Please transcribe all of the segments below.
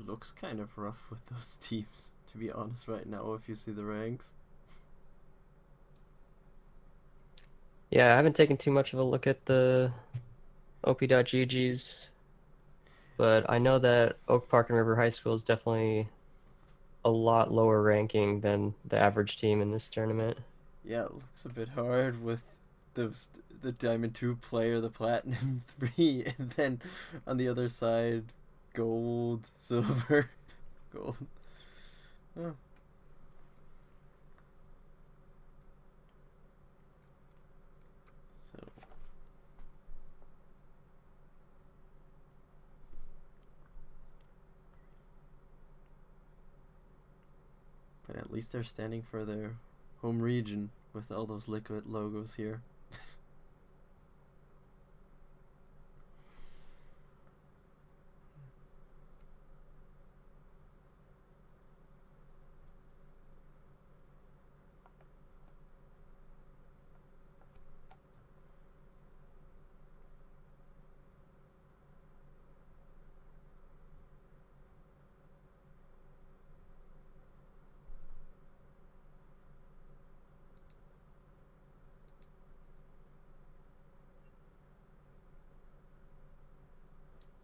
Looks kind of rough with those teams, to be honest, right now, if you see the ranks. Yeah, I haven't taken too much of a look at the OP.GG's, but I know that Oak Park and River High School is definitely a lot lower ranking than the average team in this tournament. Yeah, it looks a bit hard with the Diamond 2 player, the Platinum 3, and then on the other side, gold, silver, gold. Oh. So, but at least they're standing for their home region with all those liquid logos here.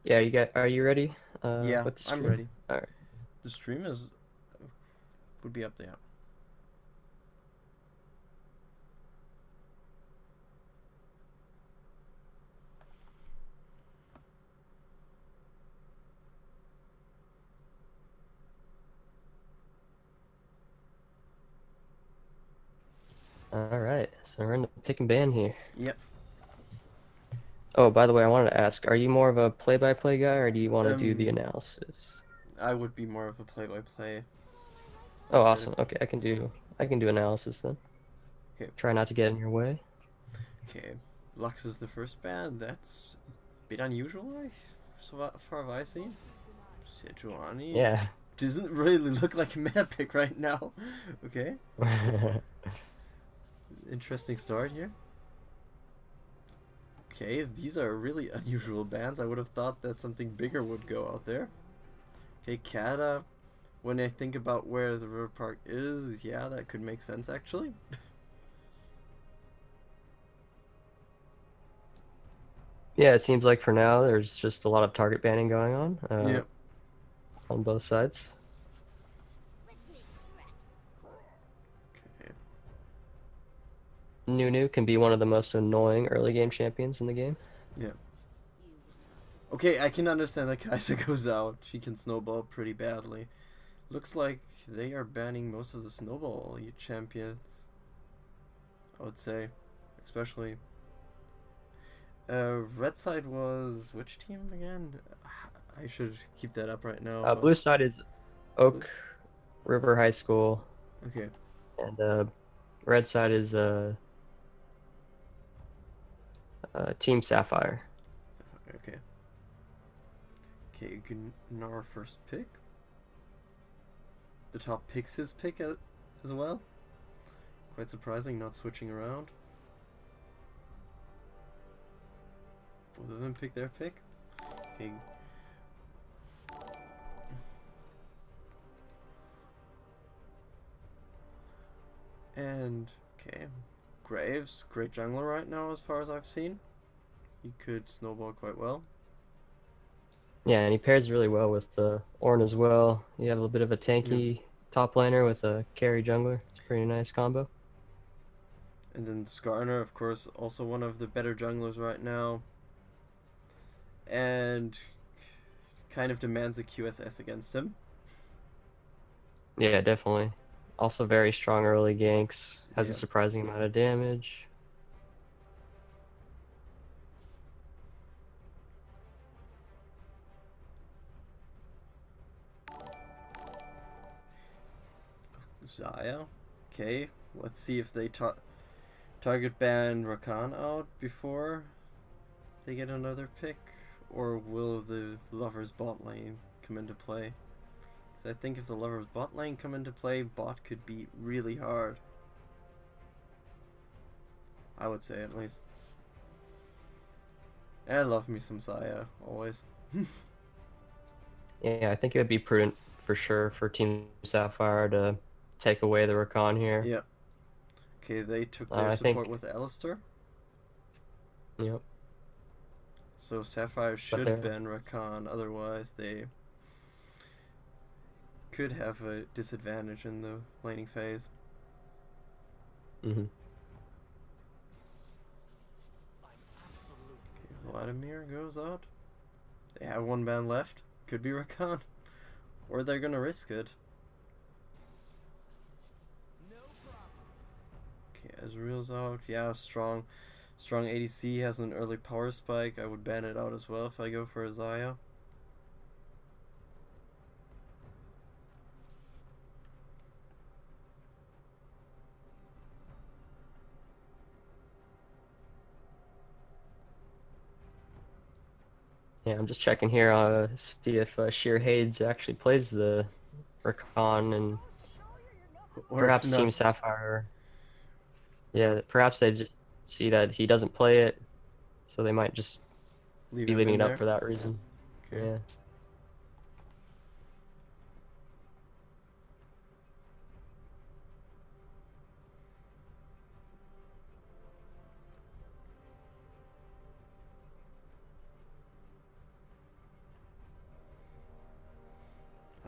Yeah, are you ready Yeah, with the I'm stream? ready. All right. The stream is would be up there. All right. So we're in the pick and ban here. Yep. Oh, by the way, I wanted to ask, are you more of a play-by-play guy or do you want to do the Um, analysis? I would be more of a play-by-play. Oh, But awesome. Okay, I can do analysis then. okay, Try not to get in your way. okay. Lux is the first band. That's a bit unusual, so far as I've seen. Sejuani Yeah. doesn't really look like a meta pick right now. Okay, interesting start here. Okay, these are really unusual bands. I would have thought that something bigger would go out there. Okay, Kata. When I think about where the river park is, yeah, that could make sense actually. Yeah, it seems like for now there's just a lot of target banning going Yep. on both sides. Okay. Nunu can be one of the most annoying early game champions in the game. Yeah. Okay, I can understand that Kai'Sa goes out. She can snowball pretty badly. Looks like they are banning most of the snowball champions. I would say, especially. Red side was which team again? I should keep that up right now, but Blue side is Oak River High School, okay, and red side is Team Sapphire. okay, okay. Gunnar first pick. The top picks his pick as well. Quite surprising, not switching around. Both of them pick their pick. Okay. And okay, Graves, great jungler right now as far as I've seen. He could snowball quite well. Yeah, and he pairs really well with Ornn as well. You have a bit of a Yep. tanky top laner with a carry jungler. It's a pretty nice combo. And then Skarner, of course, also one of the better junglers right now. And kind of demands a QSS against him. Yeah, definitely. Also very strong early ganks. Has a Yeah. surprising amount of damage. Zaya. Okay, let's see if they target ban Rakan out before they get another pick. Or will the Lover's bot lane come into play? Because I think if the Lover's bot lane come into play, bot could be really hard. I would say at least. And I love me some Zaya, always. Yeah, I think it would be prudent for sure for Team Sapphire to take away the Rakan here. Yeah. Okay, they took their I support think, with Alistair. you know, So Sapphire but should they're ban Rakan, otherwise they could have a disadvantage in the laning phase. hmm Okay, Vladimir goes out. They have one ban left. Could be Rakan. Or they're gonna risk it. Okay, Ezreal's out. Yeah, strong ADC has an early power spike. I would ban it out as well if I go for Isaiah. Yeah, I'm just checking here, see if Sheer Hades actually plays the Rakan, and Or if perhaps not, Team Sapphire. Yeah, perhaps they just see that he doesn't play it, so they might just leave be him leaving in it up there. for that reason. Okay. Yeah.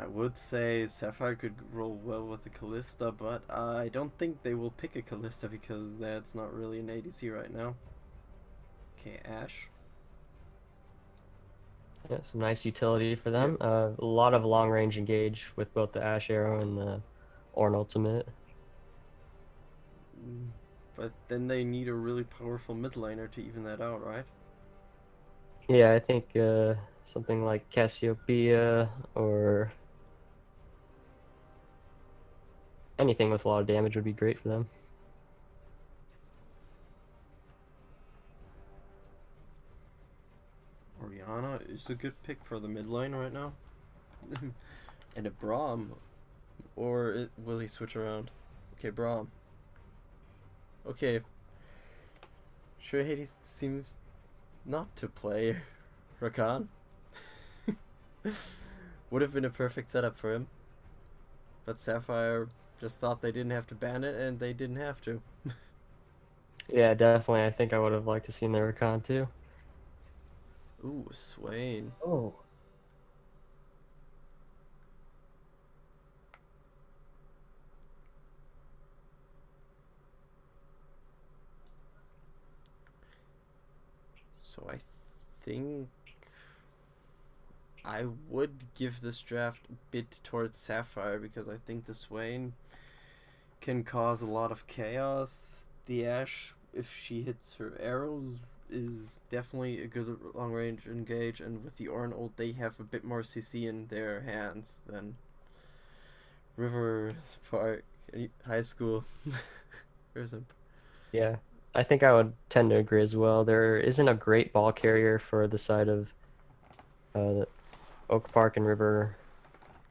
I would say Sapphire could roll well with the Callista, but I don't think they will pick a Callista because that's not really an ADC right now. Okay, Ashe. Yeah, some nice utility for Yep. them. A lot of long range engage with both the Ash Arrow and the Ornn Ultimate. But then they need a really powerful mid laner to even that out, right? Yeah, I think something like Cassiopeia or anything with a lot of damage would be great for them. Orianna is a good pick for the mid lane right now. And a Braum. Or will he switch around? Okay, Braum. Okay. Sure, Hades seems not to play Rakan. Would have been a perfect setup for him. But Sapphire just thought they didn't have to ban it, and they didn't have to. Yeah, definitely. I think I would have liked to see the Rakan too. Ooh, Swain. Oh. So I think I would give this draft a bit towards Sapphire because I think the Swain can cause a lot of chaos. The Ashe, if she hits her arrows, is definitely a good long range engage, and with the Ornn ult, they have a bit more CC in their hands than Rivers Park High School. Yeah, I think I would tend to agree as well. There isn't a great ball carrier for the side of Oak Park and River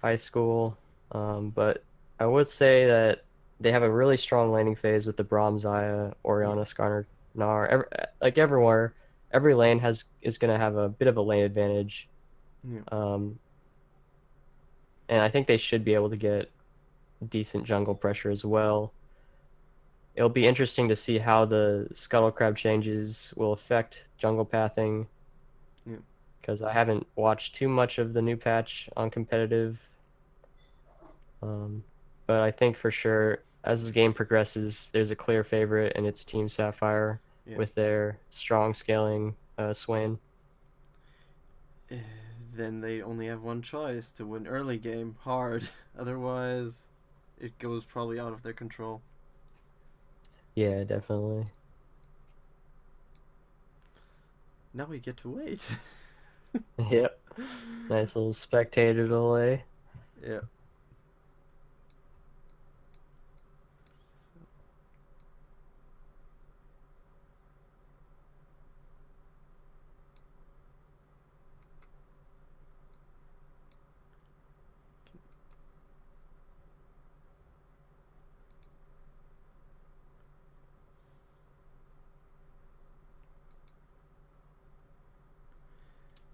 High School, but I would say that they have a really strong laning phase with the Braum, Zaya, Yeah, Orianna, Skarner, Gnar. Like everywhere, every lane is going to have a bit of a lane advantage, yeah, um, and I think they should be able to get decent jungle pressure as well. It'll be interesting to see how the Scuttle Crab changes will affect jungle pathing, yeah. because I haven't watched too much of the new patch on competitive. Um, but I think for sure, as the game progresses, there's a clear favorite, and it's Team Sapphire Yeah. with their strong scaling Swain. Then they only have one choice to win early game hard. Otherwise, it goes probably out of their control. Yeah, definitely. Now we get to wait. Yep. Nice little spectator delay. Yeah.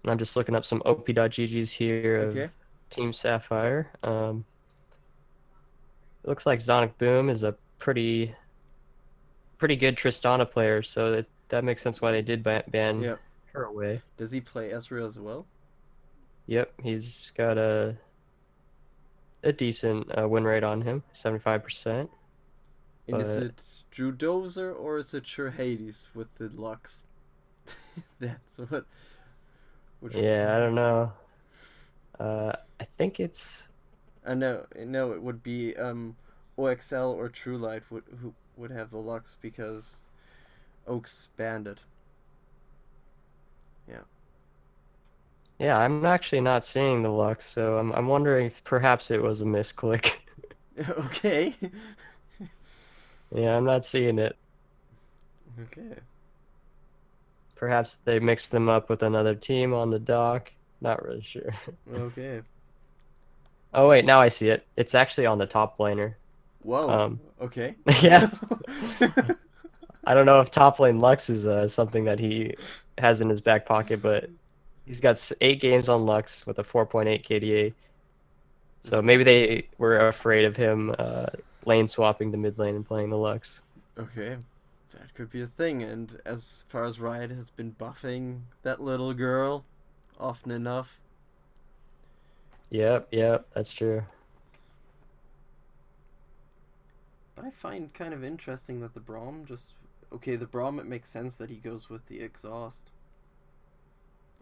I'm just looking up some op.gg's here of Okay. Team Sapphire. It looks like Sonic Boom is a pretty good Tristana player, so that makes sense why they did ban Yep. her away. Does he play Ezreal as well? Yep, he's got a decent win rate on him, 75%. And is But it Drew Dozer or is it sure Hades with the Lux? That's what. Which yeah, I don't know. I think it's I know. No, it would be OXL or Truelight who would have the Lux because Oaks banned it. Yeah. yeah. I'm actually not seeing the Lux, so I'm wondering if perhaps it was a misclick. Okay. Yeah, I'm not seeing it. Okay. Perhaps they mixed them up with another team on the dock. Not really sure. Okay. Oh wait, now I see it. It's actually on the top laner. Whoa. Um, Okay. yeah. I don't know if top lane Lux is something that he has in his back pocket, but he's got 8 games on Lux with a 4.8 KDA. So maybe they were afraid of him lane swapping to mid lane and playing the Lux. Okay. That could be a thing. And as far as Riot has been buffing that little girl often enough. Yep, that's true. But I find kind of interesting that the Braum just. Okay, the Braum, it makes sense that he goes with the exhaust.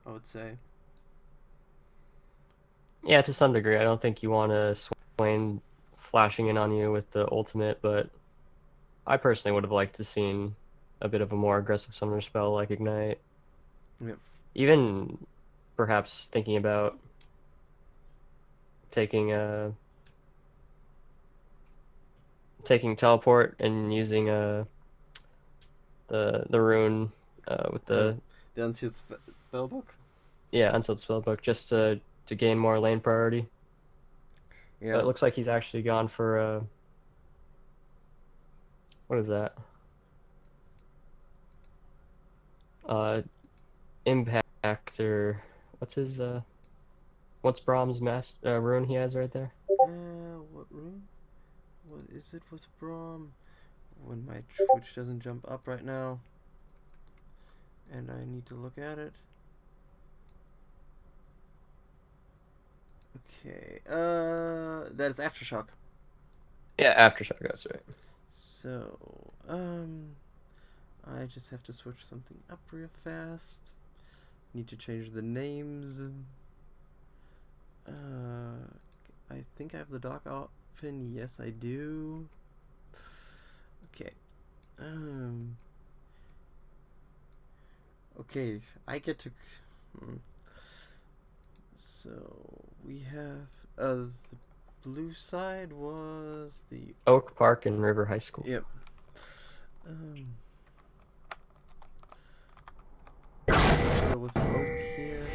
I would say. Yeah, to some degree. I don't think you want to Swain flashing in on you with the ultimate, but I personally would have liked to seen a bit of a more aggressive summoner spell like Ignite. Yep. Even perhaps thinking about taking teleport and using the rune with Oh, the the Unsealed Spellbook? unsealed spellbook just to gain more lane priority. But Yeah. it looks like he's actually gone for what is that? Impact, or what's his what's Brahm's rune he has right there? What room? What is it? Was Braum? When my Twitch doesn't jump up right now, and I need to look at it. Okay. That is Aftershock. Yeah, Aftershock, that's right. So, I just have to switch something up real fast. Need to change the names. I think I have the dock open. Yes, I do. Okay. Okay, I get to. So we have the blue side was the Oak Park and River High School. Yep. Go with Oak here.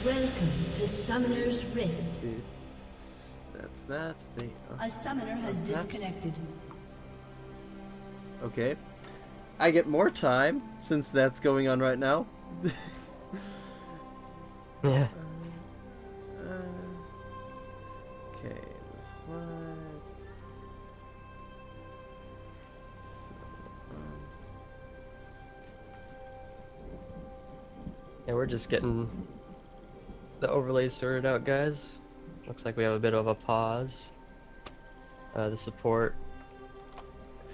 Welcome to Summoner's Rift. That's that. A summoner has disconnected. Okay. I get more time since that's going on right now. Yeah. Okay, the slides. Yeah, we're just getting the overlays sorted out, guys. Looks like we have a bit of a pause. The support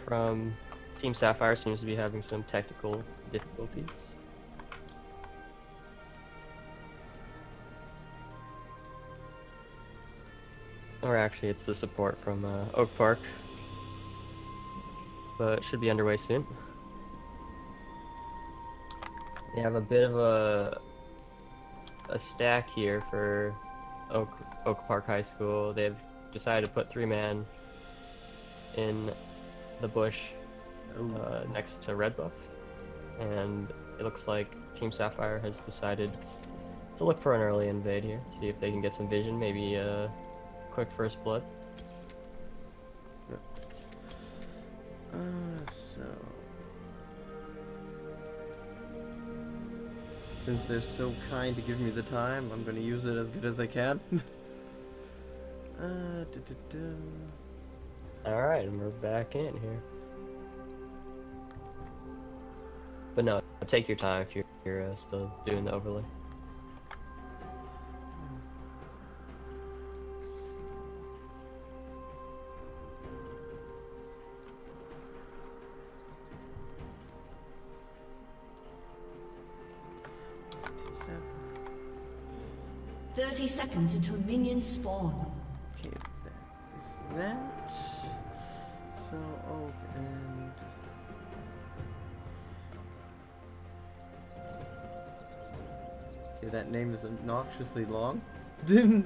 from Team Sapphire seems to be having some technical difficulties. Or actually, it's the support from Oak Park. But it should be underway soon. They have a bit of a stack here for Oak Park High School. They've decided to put 3-man in the bush next to Red Buff, and it looks like Team Sapphire has decided to look for an early invade here, see if they can get some vision, maybe a quick first blood. So since they're so kind to give me the time, I'm gonna use it as good as I can. Alright, and we're back in here. But no, take your time if you're still doing the overlay. Seven. 30 seconds until minions spawn. Okay, that is that. So, oh, and... Okay, that name is obnoxiously long. That's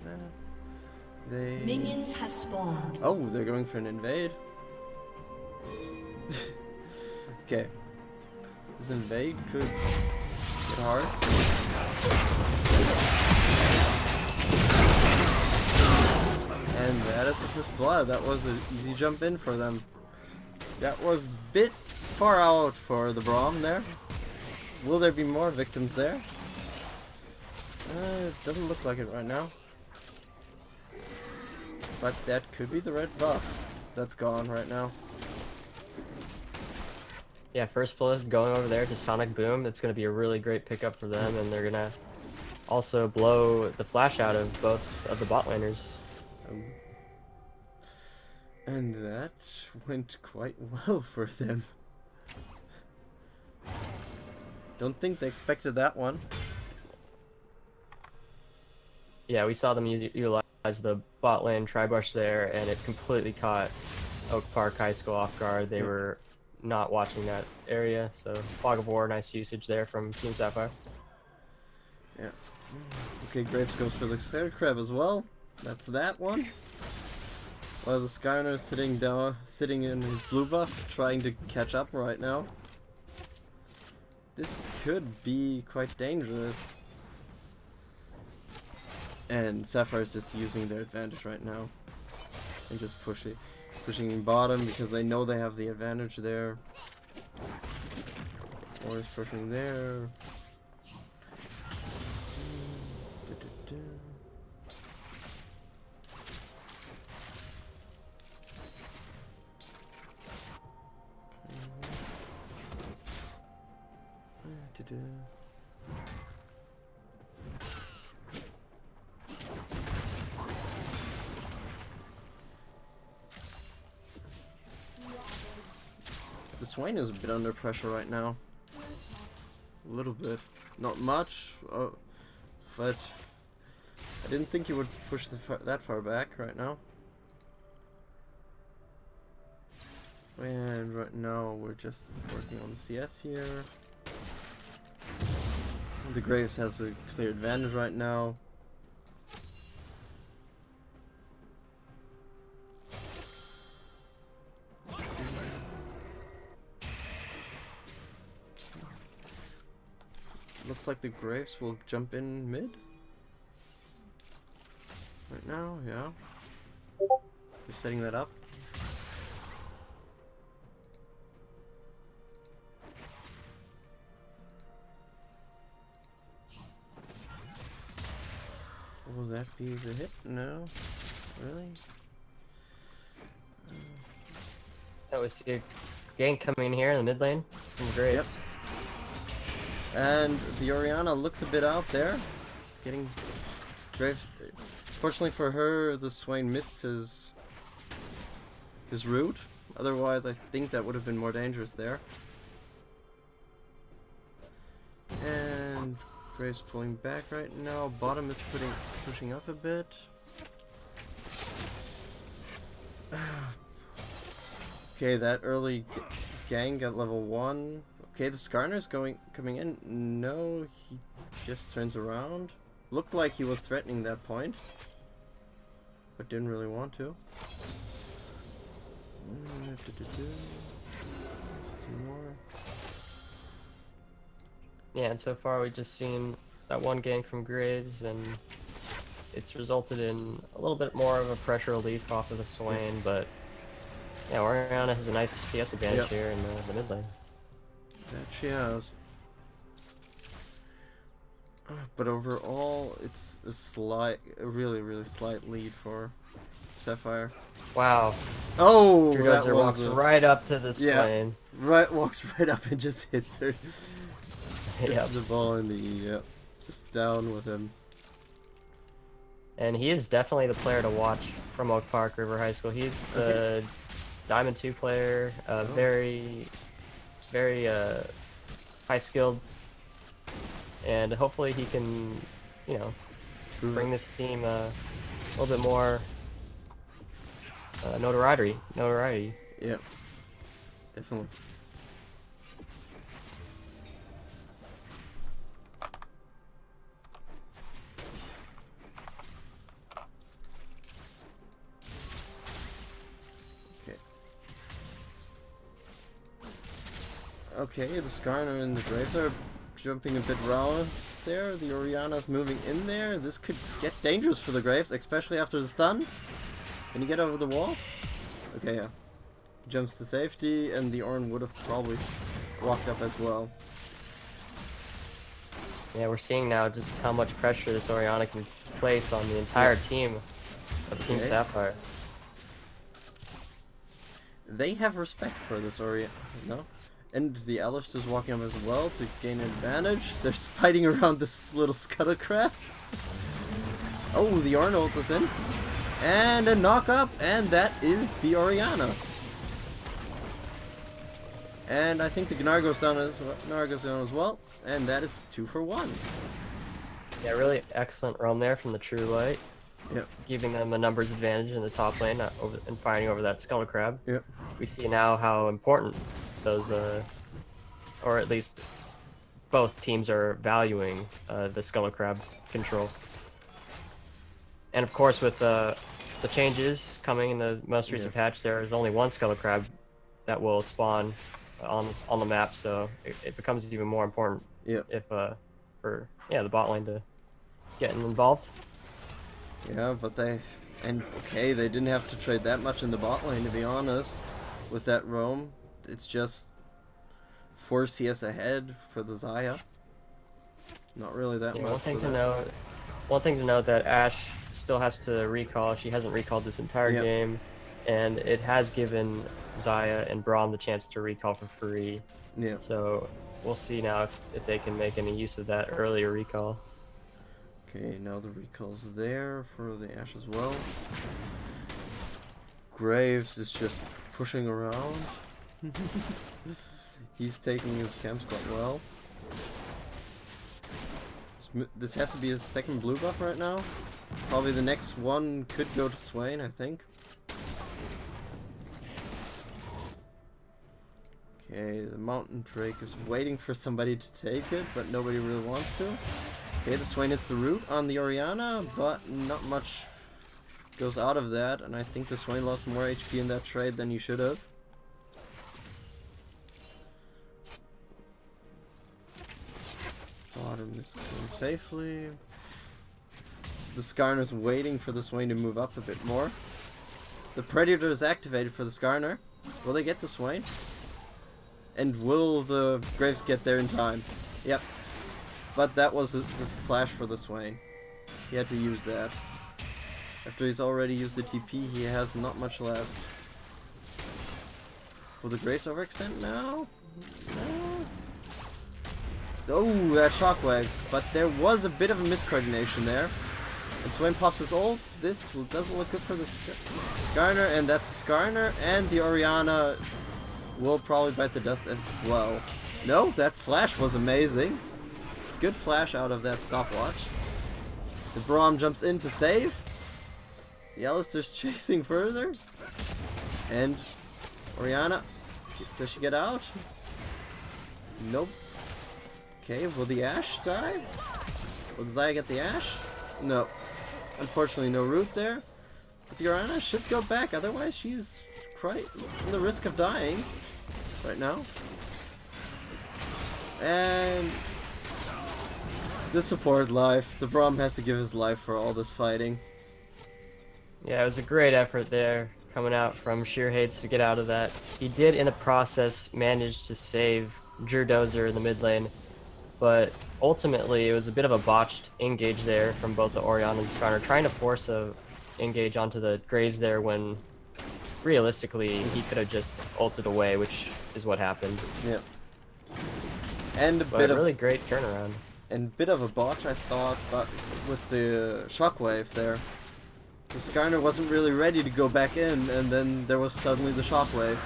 that. They... Minions have spawned. Oh, they're going for an invade. Okay. This invade could get hard. And that is the first blood. That was an easy jump in for them. That was a bit far out for the Braum there. Will there be more victims there? It doesn't look like it right now. But that could be the red buff. That's gone right now. Yeah, first blood going over there to Sonic Boom. That's going to be a really great pickup for them, and they're going to also blow the flash out of both of the bot laners. And that went quite well for them. Don't think they expected that one. Yeah, we saw them utilize the bot lane Tribush there, and it completely caught Oak Park High School off guard. They were not watching that area, so Fog of War, nice usage there from Team Sapphire. Yeah. Okay, Graves goes for the Scared Crab as well. That's that one. While the Skyner is sitting in his blue buff, trying to catch up right now. This could be quite dangerous. And Sapphire's just using their advantage right now. And just pushing bottom because they know they have the advantage there. Or is pushing there. The Swain is a bit under pressure right now. A little bit. Not much, but I didn't think he would push that far back right now. And right now we're just working on the CS here. The Graves has a clear advantage right now. Looks like the Graves will jump in mid. Right now, yeah. They're setting that up. Will that be the hit? No. Really? That was a gank coming in here in the mid lane from Graves. Yep. And the Orianna looks a bit out there. Getting Graves. Fortunately for her, the Swain missed his route. Otherwise, I think that would have been more dangerous there. And Graves pulling back right now. Bottom is pushing up a bit. Okay, that early gang at level 1. Okay, the Skarner's coming in. No, he just turns around. Looked like he was threatening that point, but didn't really want to. Some more. Yeah, and so far we've just seen that one gank from Graves, and it's resulted in a little bit more of a pressure relief off of the Swain, but yeah, Oriana has a nice CS advantage here in the mid lane. That she has. But overall, it's a really slight lead for Sapphire. Wow. Oh, Bulldozer walks right up to the Swain. Walks right up and just hits her. Hits the ball in the just down with him. And he is definitely the player to watch from Oak Park River High School. He's the Diamond 2 player, very high skilled, and hopefully he can, you know, bring this team a little bit more notoriety. Yeah, definitely. Okay, the Skarner and the Graves are jumping a bit raw there. The Oriana's moving in there. This could get dangerous for the Graves, especially after the stun. Can he get over the wall? Okay, yeah. Jumps to safety, and the Ornn would have probably walked up as well. Yeah, we're seeing now just how much pressure this Oriana can place on the entire team of Team Sapphire. They have respect for this Oriana, no? And the Alistair's walking up as well to gain an advantage. They're fighting around this little scuttle crab. Oh, the Ornn ult is in. And a knock up, and that is the Oriana. And I think the Gnar goes down as well. And that is 2 for 1. Yeah, really excellent roam there from the True Light. Yep. Giving them a numbers advantage in the top lane and fighting over that Scuttle Crab. Yep. We see now how important those, or at least both teams are valuing the Scuttle Crab control. And of course, with the changes coming in the most recent patch, there is only one Scuttle Crab that will spawn on the map, so it becomes even more important if for the bot lane to get involved. Yeah, but they didn't have to trade that much in the bot lane, to be honest. With that roam, it's just 4 CS ahead for the Xayah. Not really that much. One thing to note that Ashe still has to recall. She hasn't recalled this entire game, and it has given Xayah and Braum the chance to recall for free. Yeah. So we'll see now if they can make any use of that earlier recall. Okay, now the recall's there for the Ashe as well. Graves is just pushing around. He's taking his camp spot well. This has to be his second blue buff right now. Probably the next one could go to Swain, I think. Okay, the Mountain Drake is waiting for somebody to take it, but nobody really wants to. Okay, the Swain hits the root on the Oriana, but not much goes out of that, and I think the Swain lost more HP in that trade than he should have. Bottom is going safely. The Skarner's waiting for the Swain to move up a bit more. The Predator is activated for the Skarner. Will they get the Swain? And will the Graves get there in time? Yep. But that was the flash for the Swain. He had to use that. After he's already used the TP, he has not much left. Will the Graves overextend now? No. Oh, that shockwave. But there was a bit of a miscoordination there. And Swain pops his ult. This doesn't look good for the Skarner, and that's the Skarner, and the Oriana will probably bite the dust as well. No, that flash was amazing. Good flash out of that stopwatch. The Braum jumps in to save. The Alistair's chasing further. And Oriana, does she get out? Nope. Okay, will the Ashe die? Will Xayah get the Ashe? No. Unfortunately, no root there. But the Oriana should go back, otherwise she's quite in the risk of dying right now. And The support life. The Braum has to give his life for all this fighting. Yeah, it was a great effort there, coming out from Sheer Hates to get out of that. He did, in the process, manage to save Drew Dozer in the mid lane, but ultimately it was a bit of a botched engage there from both the Orianna and Skarner, trying to force a engage onto the Graves there when realistically he could have just ulted away, which is what happened. Yeah. And a But bit really of great turnaround. bit of a botch, I thought, but with the shockwave there. The Skarner wasn't really ready to go back in, and then there was suddenly the shockwave.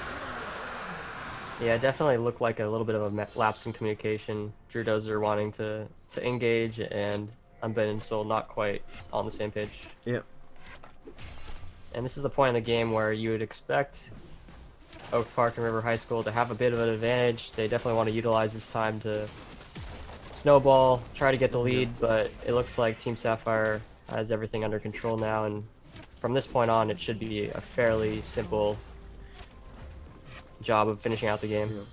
Yeah, it definitely looked like a little bit of a lapse in communication. Drew Dozer wanting to engage, and Unbended Soul not quite on the same page. Yep. And this is the point in the game where you would expect Oak Park and River High School to have a bit of an advantage. They definitely want to utilize this time to snowball, try to get the lead, but it looks like Team Sapphire has everything under control now, and from this point on, it should be a fairly simple job of finishing out the game.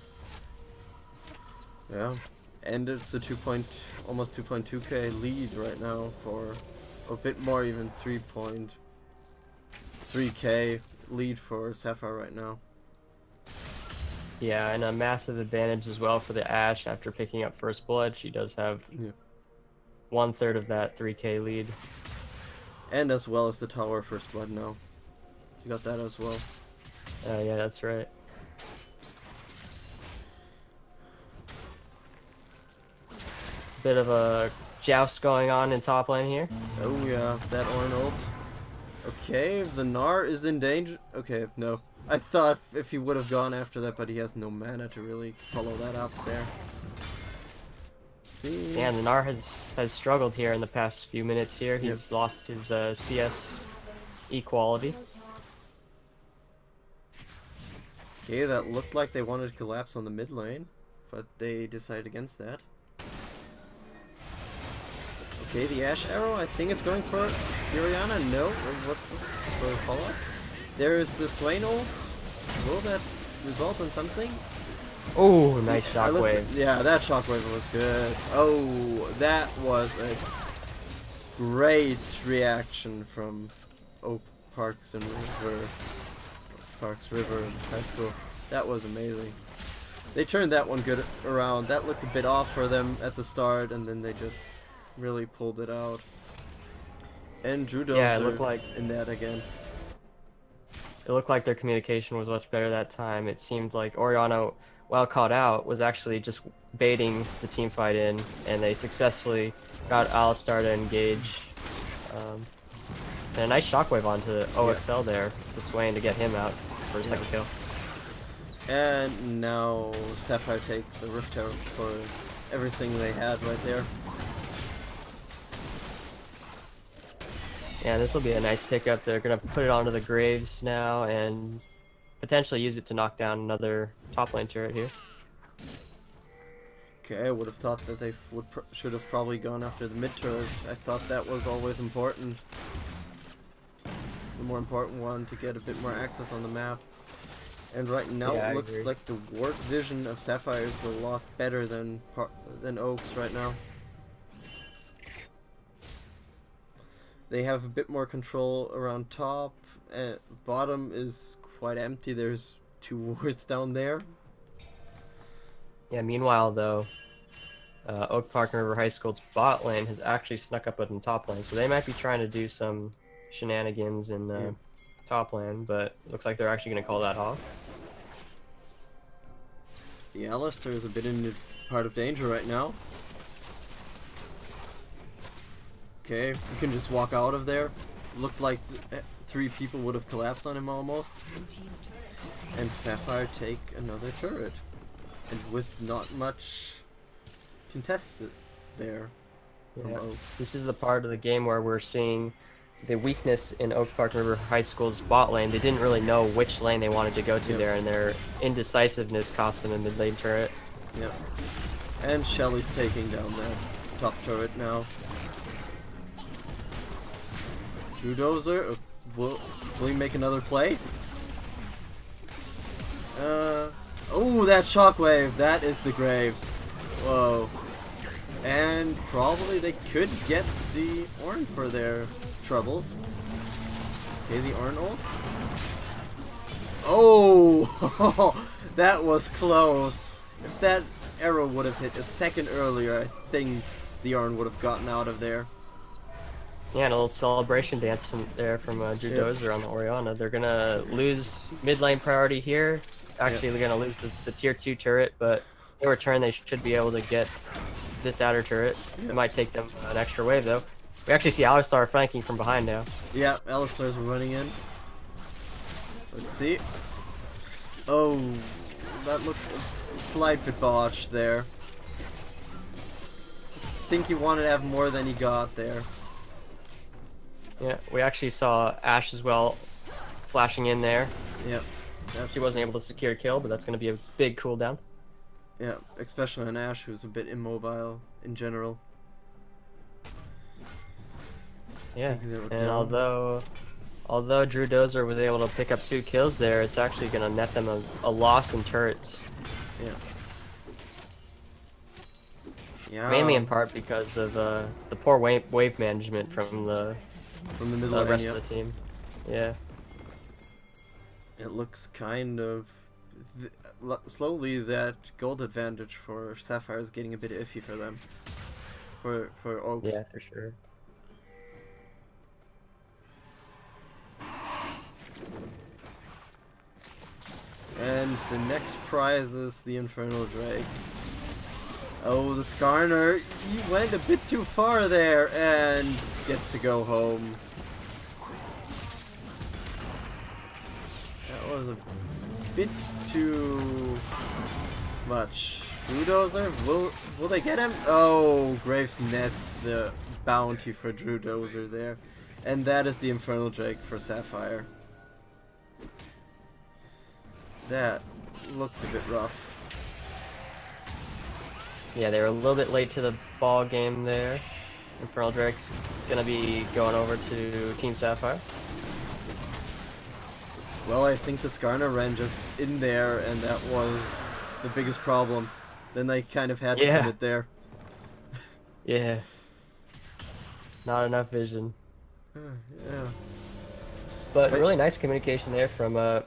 Yeah. And it's a almost 2.2k lead right now for a bit more, even 3.3k lead for Sapphire right now. Yeah, and a massive advantage as well for the Ashe after picking up First Blood. She does have 1/3 of that 3k lead. And as well as the Tower First Blood now. You got that as well. Yeah, that's right. Bit of a joust going on in top lane here. Oh yeah, that Ornn ult. Okay, the Gnar is in danger. Okay, no. I thought if he would have gone after that, but he has no mana to really follow that up there. See? Yeah, and the Gnar has struggled here in the past few minutes here. He's lost his CS equality. Okay, that looked like they wanted to collapse on the mid lane, but they decided against that. Okay, the Ashe arrow, I think it's going for Orianna. No, what's for the follow-up? There is the Swain ult. Will that result in something? Oh, nice shockwave. Yeah, that shockwave was good. Oh, that was a great reaction from Oak Parks and River and High School. That was amazing. They turned that one good around. That looked a bit off for them at the start, and then they just really pulled it out. And Drew Dozer it looked like in that again. It looked like their communication was much better that time. It seemed like Orianna, while caught out, was actually just baiting the team fight in, and they successfully got Alistar to engage. And a nice shockwave onto OXL there, the Swain, to get him out for a second kill. And now Sapphire take the Rift Tower for everything they had right there. Yeah, this will be a nice pickup. They're going to put it onto the Graves now and potentially use it to knock down another top lane turret here. Okay, I would have thought that they should have probably gone after the mid turret. I thought that was always important. The more important one to get a bit more access on the map. And right now it looks like the ward vision of Sapphire is a lot better than Oak's right now. They have a bit more control around top. Bottom is quite empty. There's 2 wards down there. Yeah, meanwhile though, Oak Park and River High School's bot lane has actually snuck up in top lane, so they might be trying to do some shenanigans in top lane, but it looks like they're actually going to call that off. The Alistar is a bit in part of danger right now. Okay, you can just walk out of there. Looked like 3 people would have collapsed on him almost. And Sapphire take another turret. And with not much contested there from Oak. This is the part of the game where we're seeing the weakness in Oak Park River High School's bot lane. They didn't really know which lane they wanted to go to there, and their indecisiveness cost them a mid lane turret. Yep. And Shelly's taking down that top turret now. Drew Dozer, will he make another play? Oh, that shockwave! That is the Graves. Whoa. And probably they could get the Ornn for their troubles. Okay, the Ornn ult. Oh! That was close. If that arrow would have hit a second earlier, I think the Ornn would have gotten out of there. Yeah, and a little celebration dance from Drew Dozer on the Orianna. They're gonna lose mid lane priority here. Actually, they're gonna lose the tier 2 turret, but in return they should be able to get this outer turret. It might take them an extra wave though. We actually see Alistar flanking from behind now. Yeah, Alistar's running in. Let's see. Oh, that looked a slight bit botched there. I think he wanted to have more than he got there. Yeah, we actually saw Ashe as well flashing in there. Yep. She wasn't able to secure a kill, but that's going to be a big cooldown. Yeah, especially on Ashe, who's a bit immobile in general. Yeah, and although Drew Dozer was able to pick up 2 kills there, it's actually going to net them a loss in turrets. Yeah. Yeah. Mainly in part because of the poor wave management from the middle rest of the team. Yeah. It looks kind of slowly that gold advantage for Sapphire is getting a bit iffy for them. For Oaks. Yeah, for sure. And the next prize is the Infernal Drake. Oh, the Skarner, he went a bit too far there and gets to go home. That was a bit too much. Drewdozer, will they get him? Oh, Graves nets the bounty for Drewdozer there. And that is the Infernal Drake for Sapphire. That looked a bit rough. Yeah, they were a little bit late to the ball game there. Infernal Drake's gonna be going over to Team Sapphire. Well, I think the Skarner ran just in there, and that was the biggest problem. Then they kind of had to commit there. Yeah. Not enough vision. Yeah. But really nice communication there from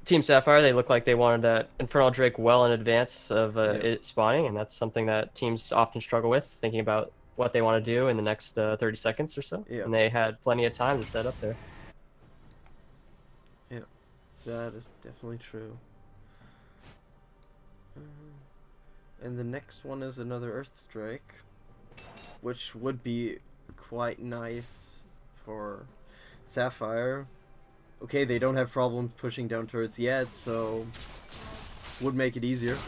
Team Sapphire. They look like they wanted that Infernal Drake well in advance of it spawning, and that's something that teams often struggle with, thinking about what they want to do in the next 30 seconds or so. Yeah. And they had plenty of time to set up there. Yeah, that is definitely true. And the next one is another Earth Drake, which would be quite nice for Sapphire. Okay, they don't have problems pushing down turrets yet, so would make it easier.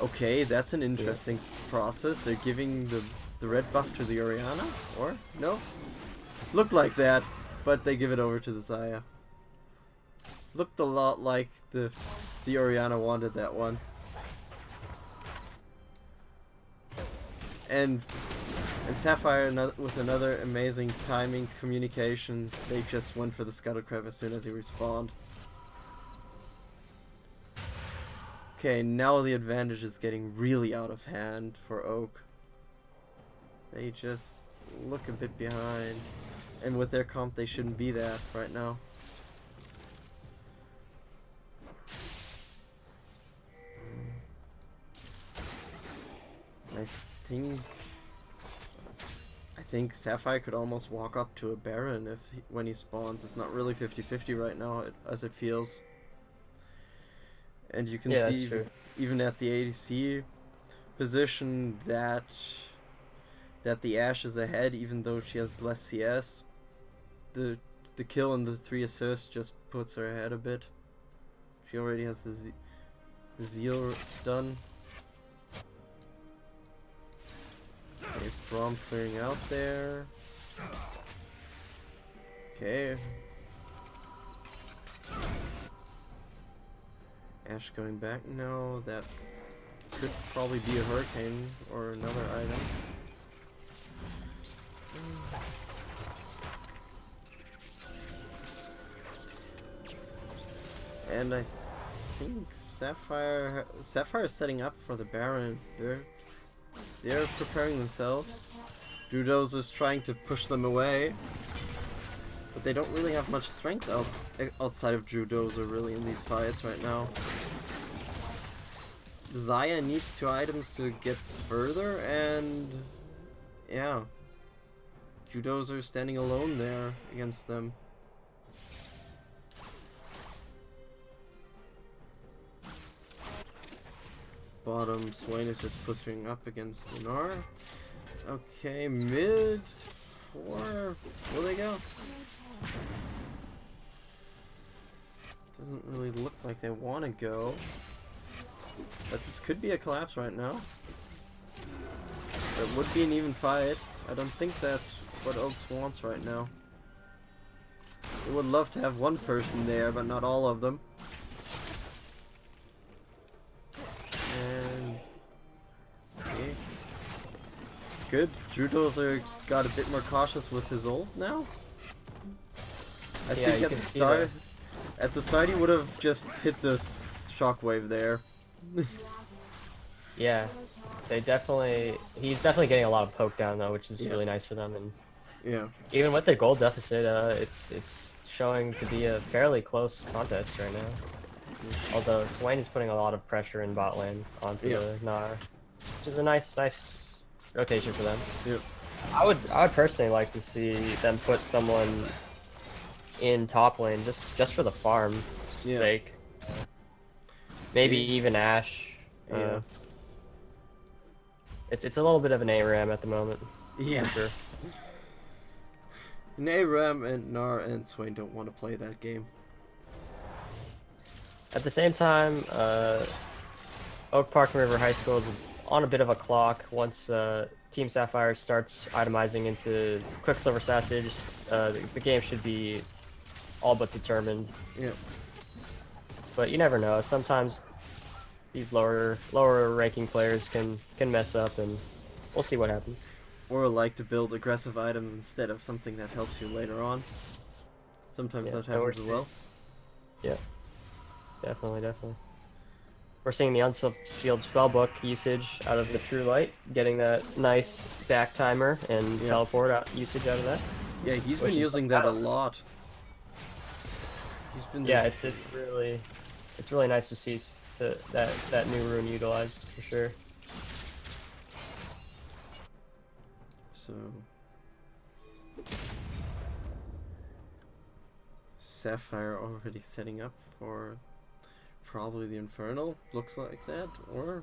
Okay, that's an interesting process. They're giving the red buff to the Orianna, or no? Looked like that, but they give it over to the Xayah. Looked a lot like the Orianna wanted that one. And Sapphire, with another amazing timing communication, they just went for the Scuttle Crab as soon as he respawned. Okay, now the advantage is getting really out of hand for Oak. They just look a bit behind. And with their comp, they shouldn't be that right now. I think Sapphire could almost walk up to a Baron when he spawns. It's not really 50-50 right now, as it feels. And you can see even at the ADC position that the Ashe is ahead, even though she has less CS. The kill and the 3 assists just puts her ahead a bit. She already has the Zeal done. Okay, Braum clearing out there. Okay. Ashe going back now. That could probably be a Hurricane or another item. And I think Sapphire is setting up for the Baron. They're preparing themselves. Judozer's trying to push them away, but they don't really have much strength outside of Judozer really in these fights right now. Xayah needs 2 items to get further, and yeah, Judozer standing alone there against them. Bottom, Swain is just pushing up against Lunar. Okay, mid 4. Will they go? Doesn't really look like they want to go. But this could be a collapse right now. That would be an even fight. I don't think that's what Oaks wants right now. They would love to have one person there, but not all of them. And okay. Good. Judozer got a bit more cautious with his ult now. I think at the start he would have just hit this shockwave there. Yeah, he's definitely getting a lot of poke down though, which is really nice for them. And yeah, even with their gold deficit, it's showing to be a fairly close contest right now. Although Swain is putting a lot of pressure in bot lane onto the Gnar, which is a nice rotation for them. Yep. I would personally like to see them put someone in top lane just for the farm sake. Maybe even Ashe. Yeah. It's a little bit of an ARAM at the moment. Yeah. For sure. And ARAM and Gnar and Swain don't want to play that game. At the same time, Oak Park River High School is on a bit of a clock. Once Team Sapphire starts itemizing into Quicksilver Sausage, the game should be all but determined. Yeah. But you never know. Sometimes these lower ranking players can mess up, and we'll see what happens. Or like to build aggressive items instead of something that helps you later on. Sometimes that happens as well. Yeah, definitely. We're seeing the Unsealed Spellbook usage out of the True Light, getting that nice back timer and teleport usage out of that. Yeah, he's been using that a lot. He's been it's really nice to see that new rune utilized for sure. So Sapphire already setting up for probably the Infernal, looks like that, or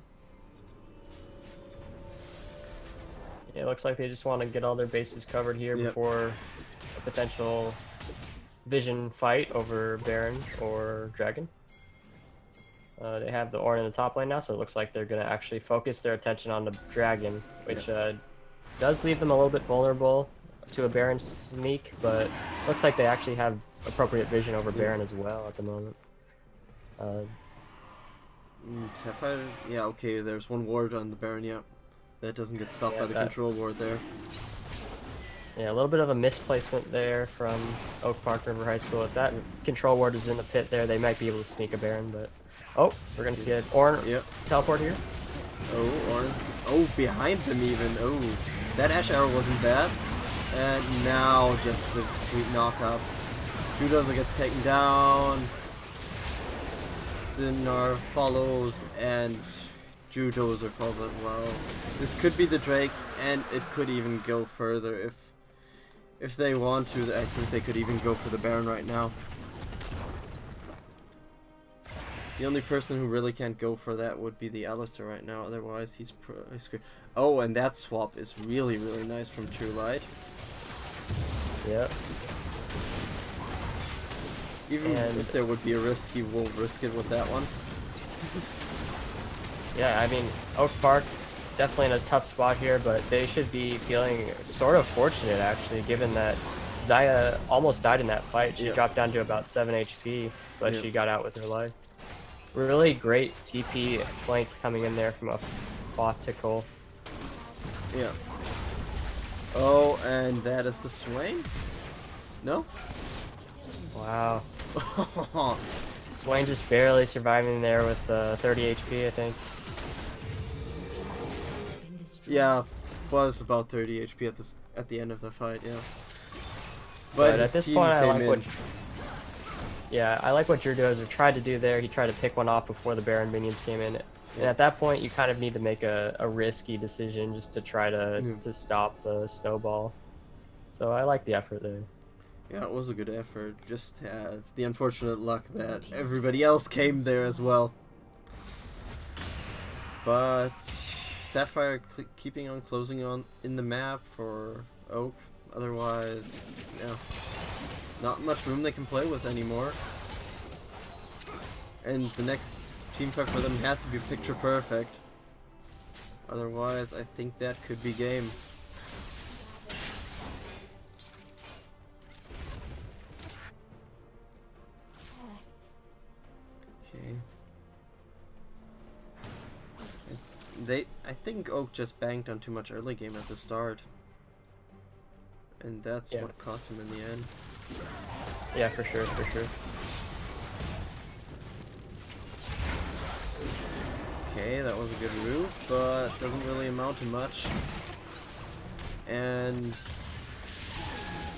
yeah, it looks like they just want to get all their bases covered here before a potential Vision fight over Baron or Dragon. They have the Ornn in the top lane now, so it looks like they're going to actually focus their attention on the Dragon, which does leave them a little bit vulnerable to a Baron sneak, but looks like they actually have appropriate vision over Baron as well at the moment. Sapphire, okay, there's one ward on the Baron, that doesn't get stopped by the control ward there. Yeah, a little bit of a misplacement there from Oak Park River High School. If that control ward is in the pit there, they might be able to sneak a Baron, but oh, we're gonna see an Ornn teleport here. Oh, Ornn. Oh, behind them even. Oh, that Ashe arrow wasn't bad. And now just the sweet knock-up. Judozer gets taken down. The Gnar follows, and Judozer falls as well. This could be the Drake, and it could even go further if they want to. I think they could even go for the Baron right now. The only person who really can't go for that would be the Alistair right now, otherwise he's screwed. Oh, and that swap is really nice from True Light. Yep. Even if there would be a risk, he won't risk it with that one. Yeah, I mean, Oak Park definitely in a tough spot here, but they should be feeling sort of fortunate actually, given that Xayah almost died in that fight. She dropped down to about 7 HP, but she got out with her life. Really great TP flank coming in there from a Botical. Yeah. Oh, and that is the Swain? No? Wow. Swain just barely surviving there with 30 HP, I think. Yeah, was about 30 HP at the end of the fight. Yeah. But his at this team point, I came like in. what. Yeah, I like what Drudozer tried to do there. He tried to pick one off before the Baron minions came in. And at that point, you kind of need to make a risky decision just to try to stop the snowball. So I like the effort there. Yeah, it was a good effort. Just had the unfortunate luck that everybody else came there as well. But Sapphire keeping on closing on in the map for Oak. Otherwise, yeah, not much room they can play with anymore. And the next team fight for them has to be picture perfect. Otherwise, I think that could be game. Okay. I think Oak just banked on too much early game at the start. And that's what cost him in the end. Yeah, for sure, for sure. Okay, that was a good route, but doesn't really amount to much. And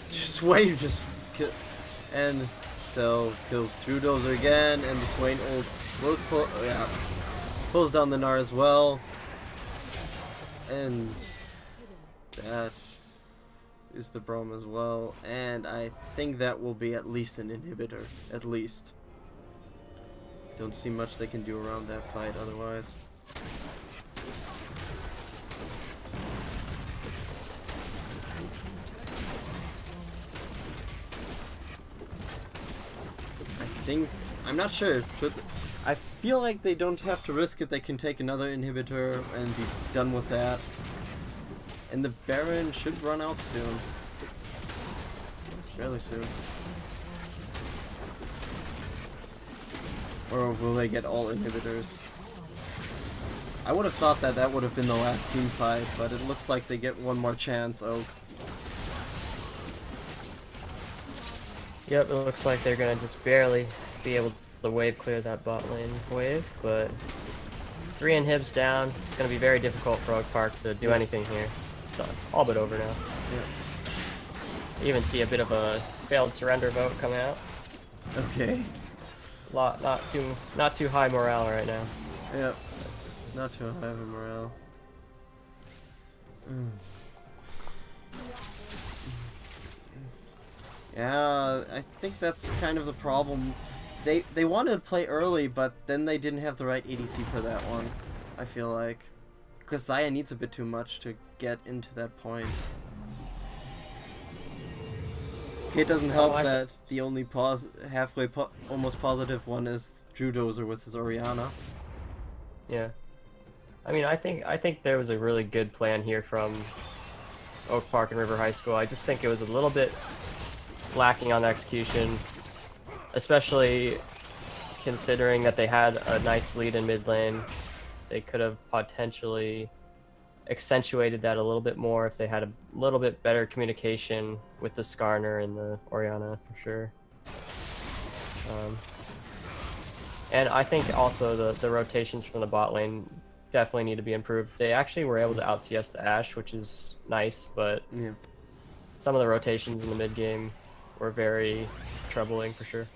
Swain just and so kills Drudozer again, and the Swain ult pulls down the Gnar as well. And that is the Braum as well, and I think that will be at least an inhibitor, at least. Don't see much they can do around that fight otherwise. I'm not sure. I feel like they don't have to risk it. They can take another inhibitor and be done with that. And the Baron should run out soon. Fairly soon. Or will they get all inhibitors? I would have thought that that would have been the last team fight, but it looks like they get one more chance, Oak. Yep, it looks like they're gonna just barely be able to wave clear that bot lane wave, but 3 inhibs down. It's gonna be very difficult for Oak Park to do anything here. So all but over now. Yeah. You even see a bit of a failed surrender vote coming out. Okay. Not too high morale right now. Yep. Not too high of a morale. Yeah, I think that's kind of the problem. They wanted to play early, but then they didn't have the right ADC for that one, I feel like. Because Xayah needs a bit too much to get into that point. Okay, it doesn't help that the only almost positive one is Drudozer with his Orianna. Yeah. I mean, I think there was a really good plan here from Oak Park and River High School. I just think it was a little bit lacking on execution, especially considering that they had a nice lead in mid lane. They could have potentially accentuated that a little bit more if they had a little bit better communication with the Skarner and the Orianna, for sure. And I think also the rotations from the bot lane definitely need to be improved. They actually were able to out CS the Ashe, which is nice, but some of the rotations in the mid game were very troubling, for sure.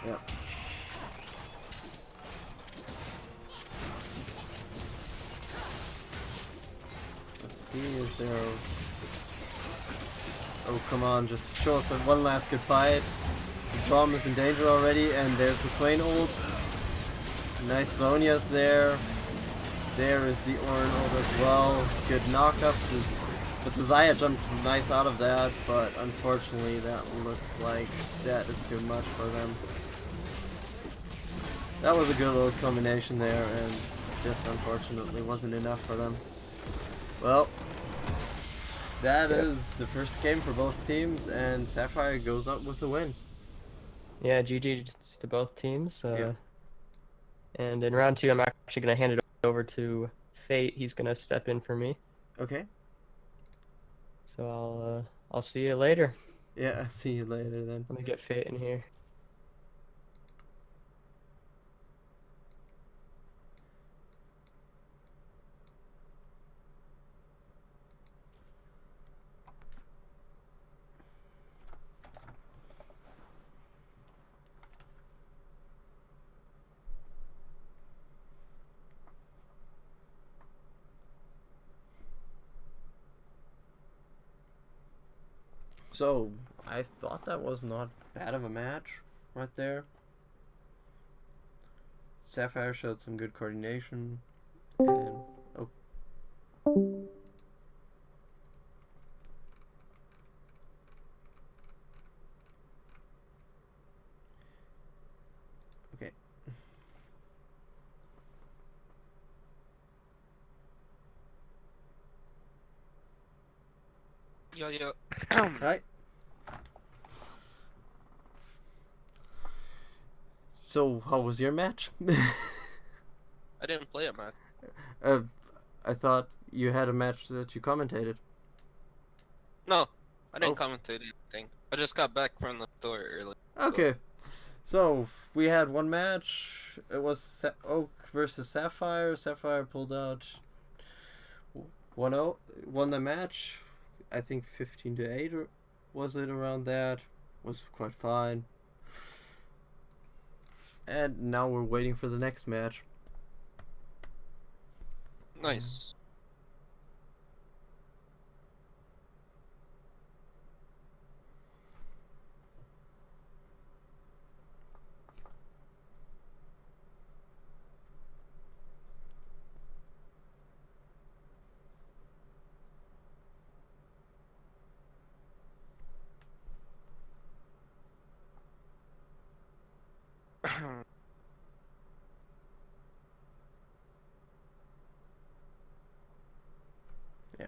Yep. Let's see, is there... Oh, come on, just show us one last good fight. The Braum is in danger already, and there's the Swain ult. Nice Sonya's there. There is the Ornn ult as well. Good knockups. But the Xayah jumped nice out of that, but unfortunately that looks like that is too much for them. That was a good little combination there, and just unfortunately wasn't enough for them. Well, that is the first game for both teams, and Sapphire goes up with the win. Yeah, GG to both teams. And in round 2, I'm actually going to hand it over to Fate. He's going to step in for me. Okay. So I'll see you later. Yeah, I'll see you later then. Let me get Fate in here. So, I thought that was not bad of a match right there. Sapphire showed some good coordination. And, oh. Okay. Yo. Hi. So, how was your match? I didn't play it, man. I thought you had a match that you commentated. No, I didn't Oh. commentate anything. I just got back from the store early. Okay. So, we had one match. It was Oak versus Sapphire. Sapphire pulled out 1-0, won the match. I think 15-8, or was it around that? Was quite fine. And now we're waiting for the next match. Nice. Yeah.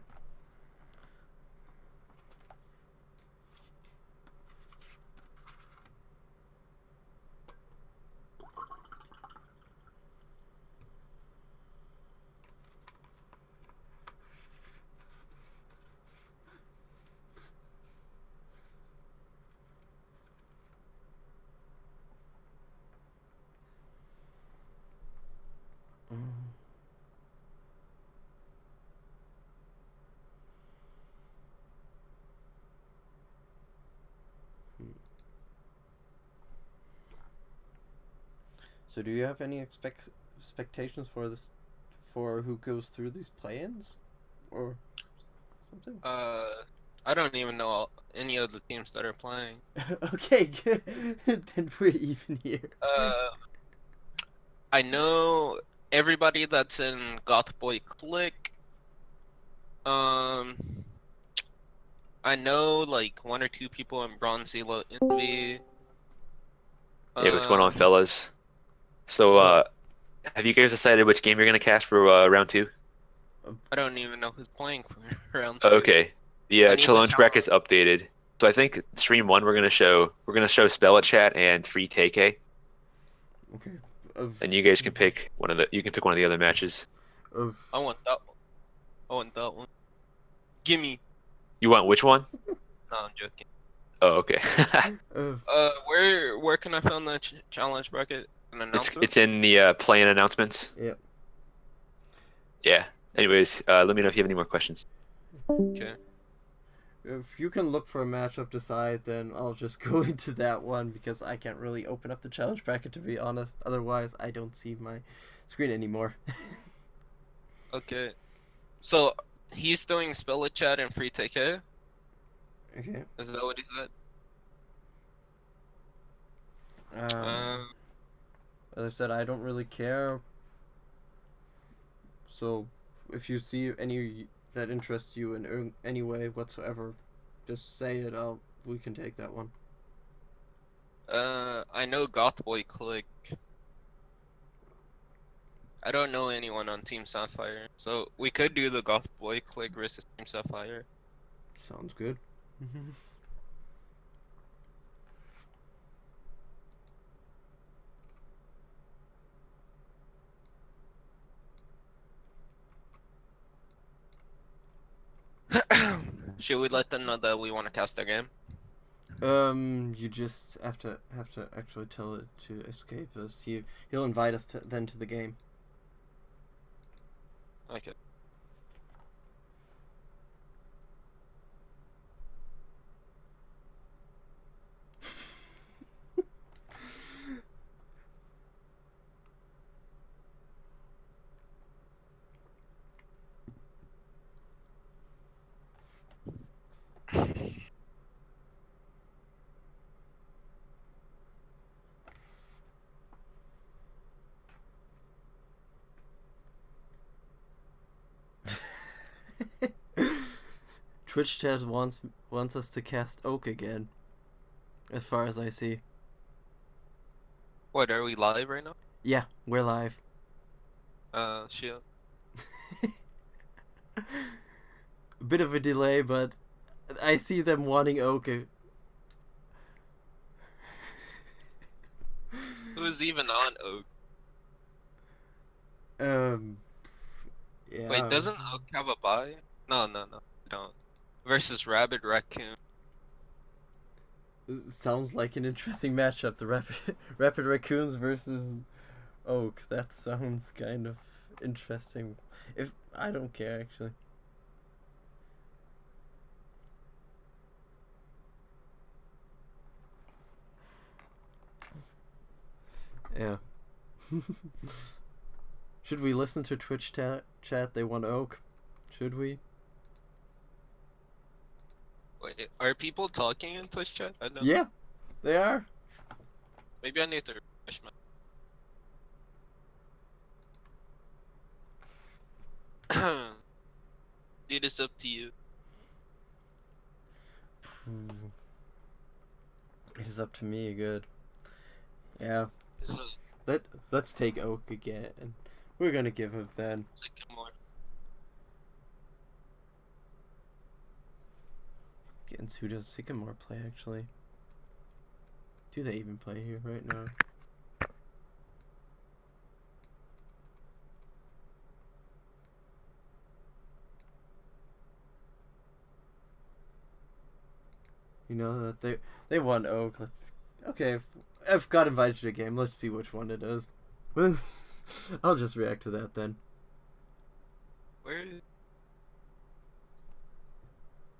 So do you have any expectations for this, for who goes through these play-ins, or something? I don't even know any of the teams that are playing. Okay, good. Then we're even here. I know everybody that's in Goth Boy Click. I know like 1 or 2 people in Bronzilla Envy. Hey, what's going on, Um, fellas? So, So- have you guys decided which game you're gonna cast for round 2? I don't even know who's playing for round 2. Okay, the I need the challenge bracket's challenge. updated. So I think stream 1 we're gonna show Spell It Chat and Free TK, Okay. and you guys can pick one of the other matches. I want that one. I want that one. Gimme. You want which one? No, I'm joking. Oh, okay. Where can I find the challenge bracket? An announcement? It's in the plan announcements. Yep. Yeah. Anyways, let me know if you have any more questions. Okay. If you can look for a matchup to side, then I'll just go into that one because I can't really open up the challenge bracket, to be honest. Otherwise, I don't see my screen anymore. Okay. So he's doing Spell It Chat and Free TK? Okay. Is that what he said? As I said, I don't really care. So, if you see any that interests you in any way whatsoever, just say it. We can take that one. I know Goth Boy Click. I don't know anyone on Team Sapphire, so we could do the Goth Boy Click versus Team Sapphire. Sounds good. Should we let them know that we want to cast their game? You just have to actually tell it to escape us. He'll invite us then to the game. Okay. Twitch chat wants us to cast Oak again, as far as I see. What, are we live right now? Yeah, we're live. Shit. A bit of a delay, but I see them wanting Oak. Who's even on Oak? Yeah. Wait, doesn't Oak have a buy? No, don't. Versus Rabbit Raccoon. Sounds like an interesting matchup. The Rapid Raccoons versus Oak. That sounds kind of interesting. If I don't care actually. Yeah. Should we listen to Twitch chat? They want Oak. Should we? Wait, are people talking in Twitch chat? I don't know. Yeah, they are. Maybe I need to refresh my. Dude, it's up to you. It is up to me. Good. Yeah. Is Let's take Oak again. We're gonna give him then. Sycamore. Against who does Sycamore play actually? Do they even play here right now? You know that they won Oak. Let's I've got invited to a game. Let's see which one it is. I'll just react to that then.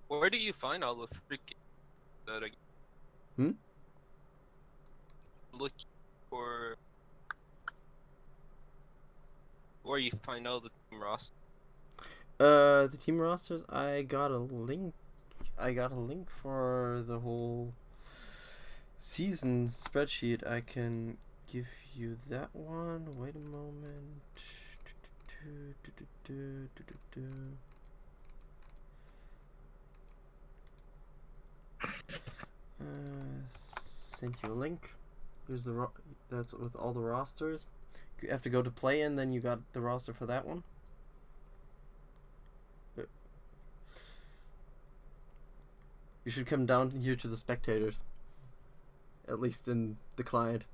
Where do you find all the freaking that I look for where you find all the team roster? The team rosters. I got a link for the whole season spreadsheet. I can give you that one. Wait a moment. Sent you a link. Here's that's with all the rosters. You have to go to play in, then you got the roster for that one. You should come down here to the spectators. At least in the client.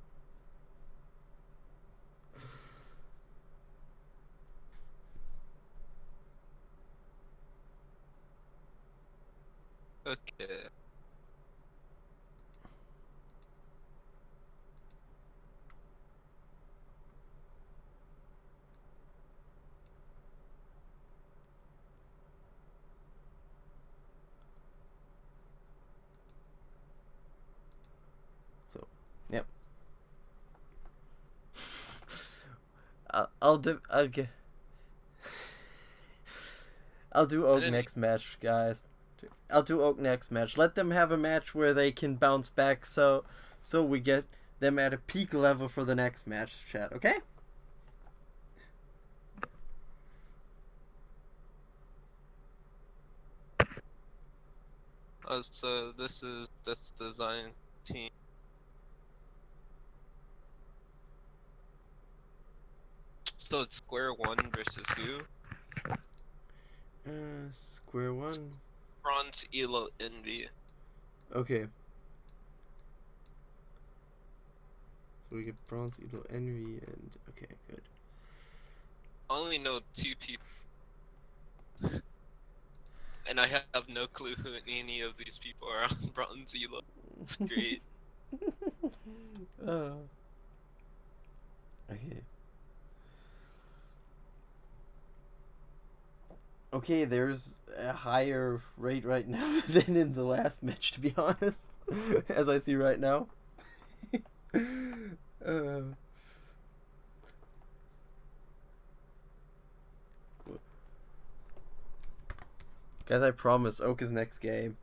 Okay. Yep. I'll do Oak next match, guys. I'll do Oak next match. Let them have a match where they can bounce back, so we get them at a peak level for the next match, chat. Okay? So that's design team. So it's square one versus you. Square one. Bronze Elo Envy. Okay. So we get Bronze Elo Envy and okay, good. I only know 2 people. And I have no clue who any of these people are on Bronze Elo. It's great. uh, okay. Okay, there's a higher rate right now than in the last match, to be honest, as I see right now. uh, Guys, I promise Oak is next game.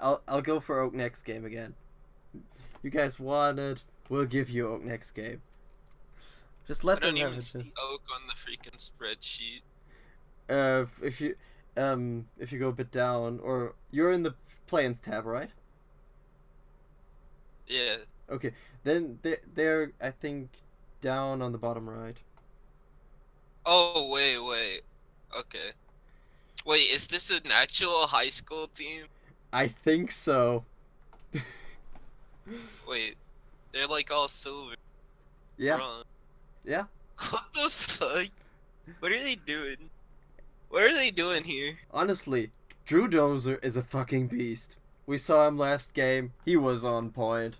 I'll go for Oak next game again. You guys want it? We'll give you Oak next game. Just I let don't them have even it. see Oak on the freaking spreadsheet. If you go a bit down, or you're in the plans tab, right? Yeah. Okay, then they're I think down on the bottom right. Oh, wait. Okay. Wait, is this an actual high school team? I think so. Wait, they're like all silver. Yeah, Bronze. yeah. What the fuck? What are they doing? What are they doing here? Honestly, Drew Dozer is a fucking beast. We saw him last game. He was on point.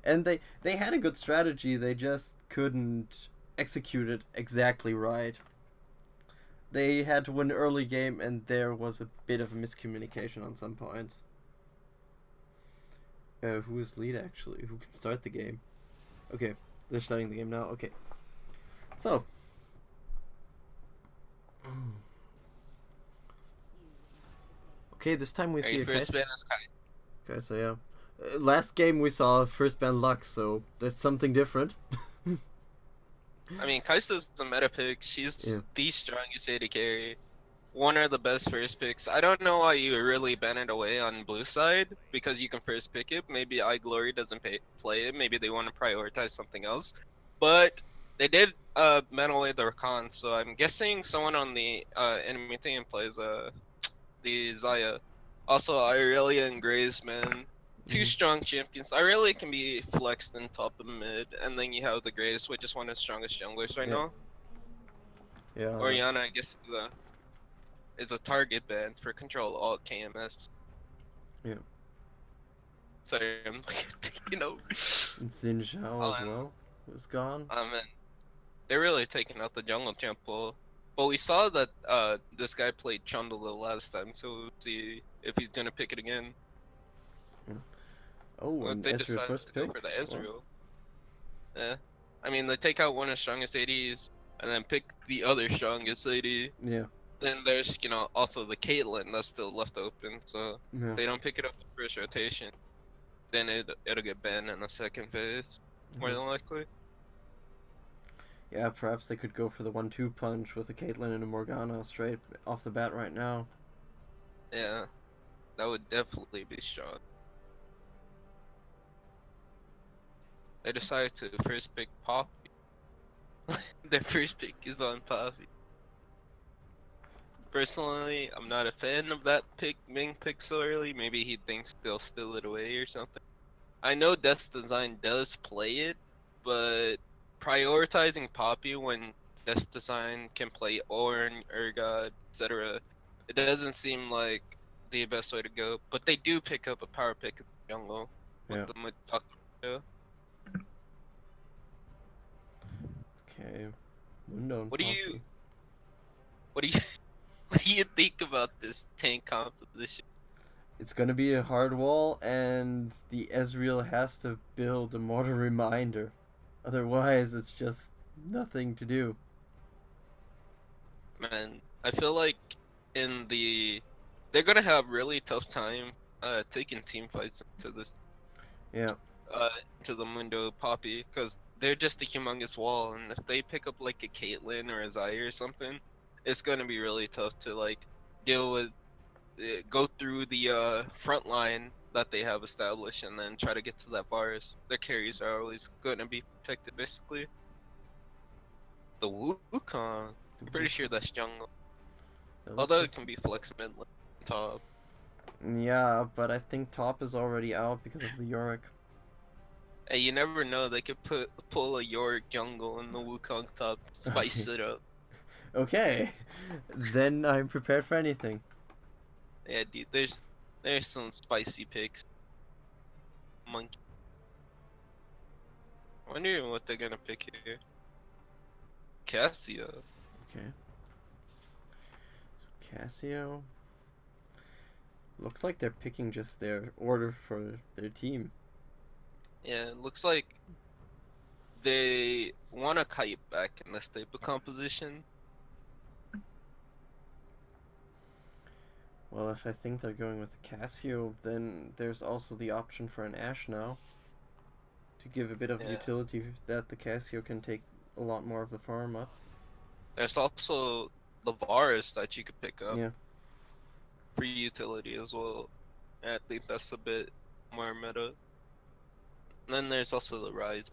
And they had a good strategy. They just couldn't execute it exactly right. They had to win early game, and there was a bit of a miscommunication on some points. Who is lead actually? Who can start the game? Okay, they're starting the game now. Okay, so. Okay, this time we see a First Kai. ban is Kai. Okay, so yeah. Last game we saw first ban Lux, so that's something different. I mean, Kaisa's a meta pick. She's Yeah. the strongest AD carry. One of the best first picks. I don't know why you really ban it away on blue side, because you can first pick it. Maybe iGlory doesn't play it. Maybe they want to prioritize something else. But they did ban away the Rakan, so I'm guessing someone on the enemy team plays the Zaya. Also, Irelia and Graves, man. Two Mhm. strong champions. Irelia can be flexed in top and mid, and then you have the Graves, which is one of the strongest junglers right Yeah. now. Yeah. Oriana, I guess, is a target ban for control alt KMS. Yeah. Sorry, I'm taking over. And Xin Zhao as well was gone. Man, they're really taking out the jungle champ pool. But we saw that this guy played Trundle the last time, so we'll see if he's gonna pick it again. Oh, Well, and they Ezreal decided first to go pick. for the Wow. Ezreal. Yeah. I mean, they take out one of the strongest ADs, and then pick the other strongest AD. Yeah. Then there's, also the Caitlyn that's still left open, so Yeah. they don't pick it up in first rotation. Then it'll get banned in the second phase, more than likely. Yeah, perhaps they could go for the 1-2 punch with a Caitlyn and a Morgana straight off the bat right now. Yeah, that would definitely be strong. They decided to first pick Poppy. Their first pick is on Poppy. Personally, I'm not a fan of that pick being picked so early. Maybe he thinks they'll steal it away or something. I know Death's Design does play it, but prioritizing Poppy when Death's Design can play Ornn, Urgot, etc., it doesn't seem like the best way to go. But they do pick up a power pick in the jungle with Yeah. the Dr. Okay. Mundo and What do Poppy. you what do you what do you think about this tank composition? It's gonna be a hard wall, and the Ezreal has to build a Mortal Reminder. Otherwise, it's just nothing to do. Man, I feel like they're gonna have really tough time taking team fights into this Yeah. to the Mundo Poppy, because they're just a humongous wall, and if they pick up like a Caitlyn or a Zaya or something, it's gonna be really tough to like deal with, go through the front line that they have established, and then try to get to that virus. Their carries are always gonna be protected, basically. The Wukong, I'm pretty sure that's jungle, That looks although like- it can be flex mid top. Yeah, but I think top is already out because of the Yorick. Hey, you never know. They could pull a Yorick jungle in the Wukong top, spice it up. Okay. Then I'm prepared for anything. Yeah, dude. There's some spicy picks. Monkey. I wonder what they're gonna pick here. Cassia. Okay. So Casio. Looks like they're picking just their order for their team. Yeah, it looks like they want a kite back in the staple composition. Well, if I think they're going with the Casio, then there's also the option for an Ash now. To give a bit of Yeah. utility that the Casio can take a lot more of the farm up. There's also the Varus that you could pick up Yeah. for utility as well. And I think that's a bit more meta. And then there's also the Rise.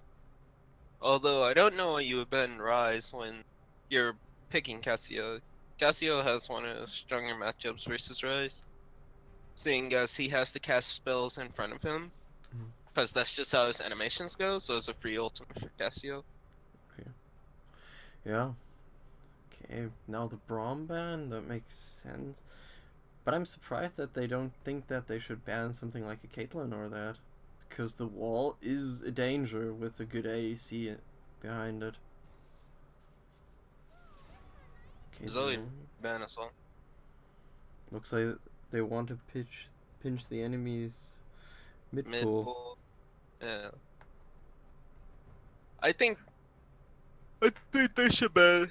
Although I don't know why you would ban Rise when you're picking Cassio. Cassio has one of the stronger matchups versus Rise, seeing as he has to cast spells in front of him, Mhm. because that's just how his animations go. So it's a free ultimate for Cassio. Yeah. Okay. Now the Braum ban, that makes sense. But I'm surprised that they don't think that they should ban something like a Caitlyn or that. Because the wall is a danger with a good ADC behind it. Okay, Zoe so ban as well. looks like they want to pinch the enemy's mid Mid pool. pool. Yeah. I think they should ban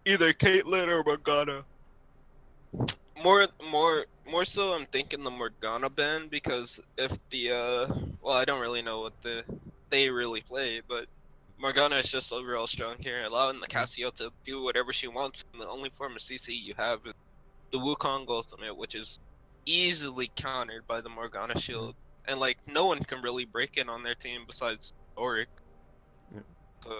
either Caitlyn or Morgana. More so I'm thinking the Morgana ban, because if the well, I don't really know what they really play, but Morgana is just overall strong here, allowing the Cassio to do whatever she wants, and the only form of CC you have is the Wukong ultimate, which is easily countered by the Morgana shield. And like no one can really break in on their team besides Auric. Yeah. So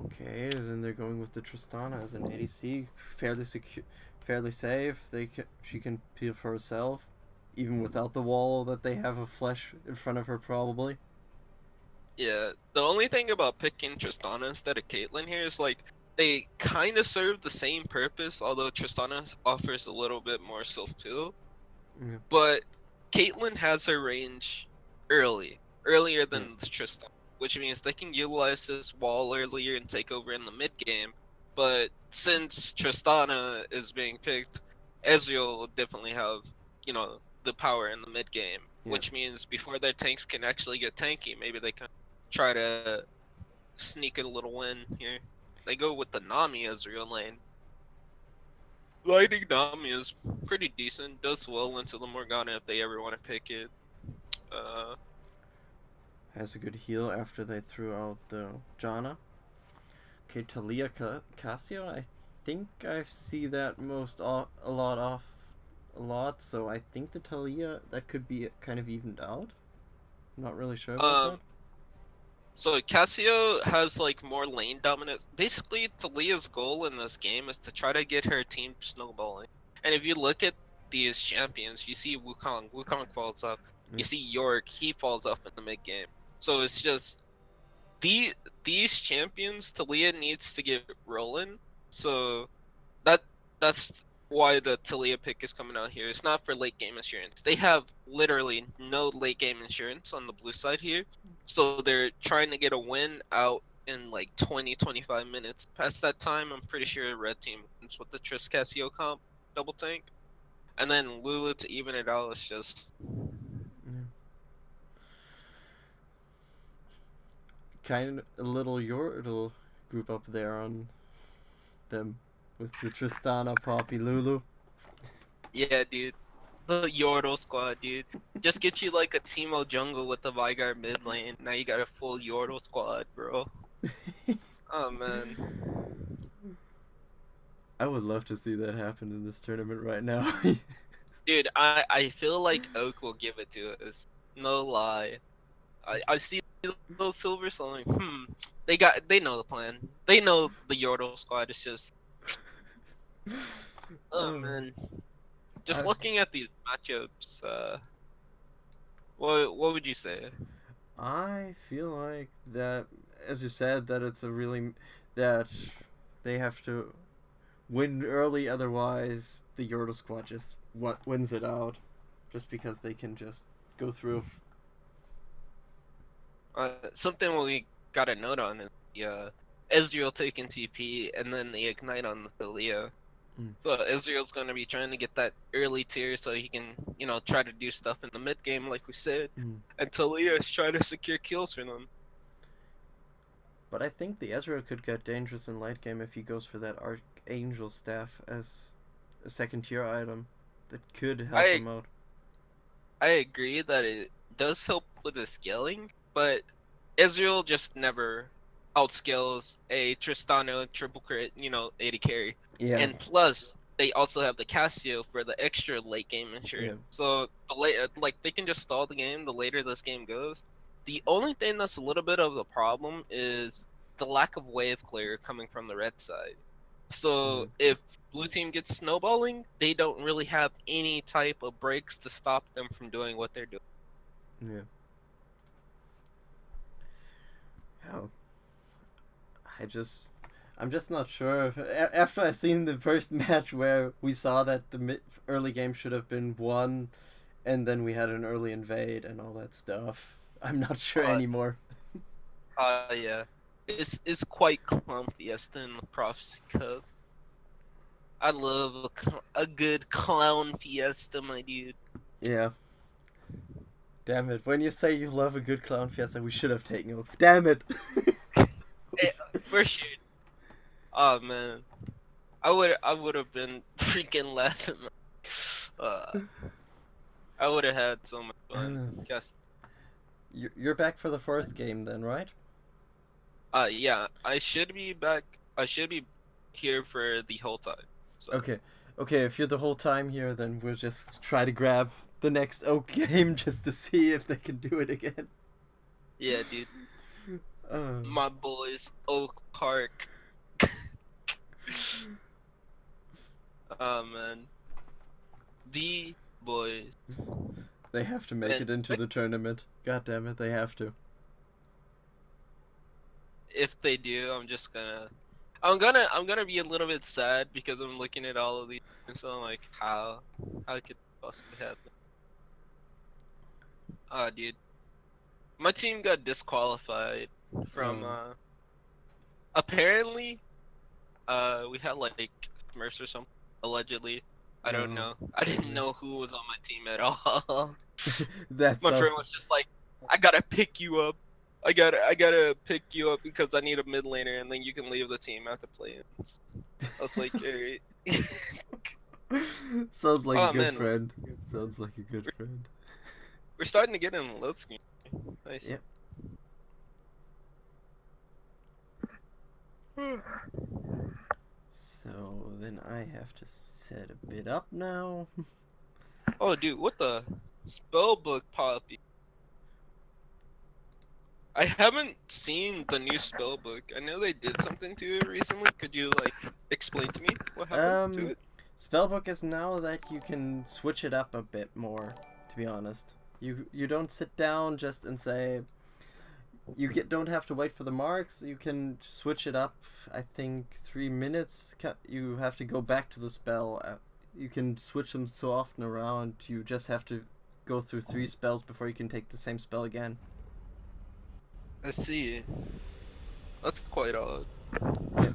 Okay, then they're going with the Tristana as an ADC, fairly secure, fairly safe. She can peel for herself, even without the wall that they have a flesh in front of her probably. yeah, the only thing about picking Tristana instead of Caitlyn here is like they kind of serve the same purpose, although Tristana offers a little bit more self-heal. Yeah. But Caitlyn has her range earlier than Tristan, which means they can utilize this wall earlier and take over in the mid game. But since Tristana is being picked, Ezreal will definitely have, the power in the mid game, Yeah. which means before their tanks can actually get tanky, maybe they can try to sneak a little win here. They go with the Nami Ezreal lane. Lighting Nami is pretty decent, does well into the Morgana if they ever want to pick it. Has a good heal after they threw out the Janna. Okay, Talia Casio, I think I see that a lot, so I think the Talia, that could be kind of evened out. I'm not really sure about that. So Cassio has like more lane dominance. Basically, Talia's goal in this game is to try to get her team snowballing. And if you look at these champions, you see Wukong falls off. You see York, he falls off in the mid game. So it's just these champions, Talia needs to get rolling. So that's why the Talia pick is coming out here. It's not for late game insurance. They have literally no late game insurance on the blue side here. So they're trying to get a win out in like 20-25 minutes. Past that time, I'm pretty sure red team wins with the Triss Cassio comp double tank. And then Lulu to even it out is just Kind of a little Yordle group up there on them with the Tristana, Poppy, Lulu. yeah, dude. The Yordle squad, dude. Just get you like a Teemo jungle with the Vygar mid lane. Now you got a full Yordle squad, bro. Oh man. I would love to see that happen in this tournament right now. Dude, I feel like Oak will give it to us. No lie. I see those silver, so I'm like, they know the plan. They know the Yordle squad is just oh man. Just looking at these matchups, what would you say? I feel like that, as you said, that it's a really that they have to win early, otherwise the Yordle squad just wins it out. Just because they can just go through. Something we got a note on is Ezreal taking TP and then the Ignite on the Thalia. So Ezreal's going to be trying to get that early tier so he can, try to do stuff in the mid game like we said. And Thalia is trying to secure kills for them. But I think the Ezreal could get dangerous in late game if he goes for that Archangel staff as a second tier item. That could help him out. I agree that it does help with the scaling, but Ezreal just never outscales a Tristana triple crit, AD carry. Yeah. And plus, they also have the Cassio for the extra late game insurance. Yeah. So they can just stall the game the later this game goes. The only thing that's a little bit of the problem is the lack of wave clear coming from the red side. So if blue team gets snowballing, they don't really have any type of breaks to stop them from doing what they're doing. Yeah. How? I'm just not sure. After I seen the first match where we saw that the early game should have been won, and then we had an early invade and all that stuff, I'm not sure anymore. Yeah. It's quite Clown Fiesta in the Prophecy Cup. I love a good Clown Fiesta, my dude. Yeah. Damn it. When you say you love a good Clown Fiesta, we should have taken off. Damn it. Hey, for sure. Oh man, I would have been freaking laughing. I would have had so much fun. Guess. You're back for the fourth game then, right? Yeah, I should be back. I should be here for the whole time. So. Okay. If you're the whole time here, then we'll just try to grab the next Oak game just to see if they can do it again. Yeah, dude. My boys, Oak Park. Oh man, the boys. They have to make it into the tournament. God damn it, they have to. If they do, I'm gonna be a little bit sad because I'm looking at all of these, and so I'm like, how could this possibly happen? Oh, dude, my team got disqualified from apparently we had like Smurfs or something allegedly. I don't know. I didn't know who was on my team at all. My friend was just like, I gotta pick you up. I gotta pick you up because I need a mid laner, and then you can leave the team after playing. I was like, alright. Sounds like a good friend. Sounds like a good friend. We're starting to get in the load screen. Nice. Yep. So then I have to set a bit up now. Oh, dude, what the spellbook poppy? I haven't seen the new spellbook. I know they did something to it recently. Could you like explain to me what happened to it? Spellbook is now that you can switch it up a bit more. To be honest, you don't sit down just and say. Don't have to wait for the marks. You can switch it up. I think 3 minutes. You have to go back to the spell. You can switch them so often around. You just have to go through 3 spells before you can take the same spell again. I see. That's quite odd. Yeah.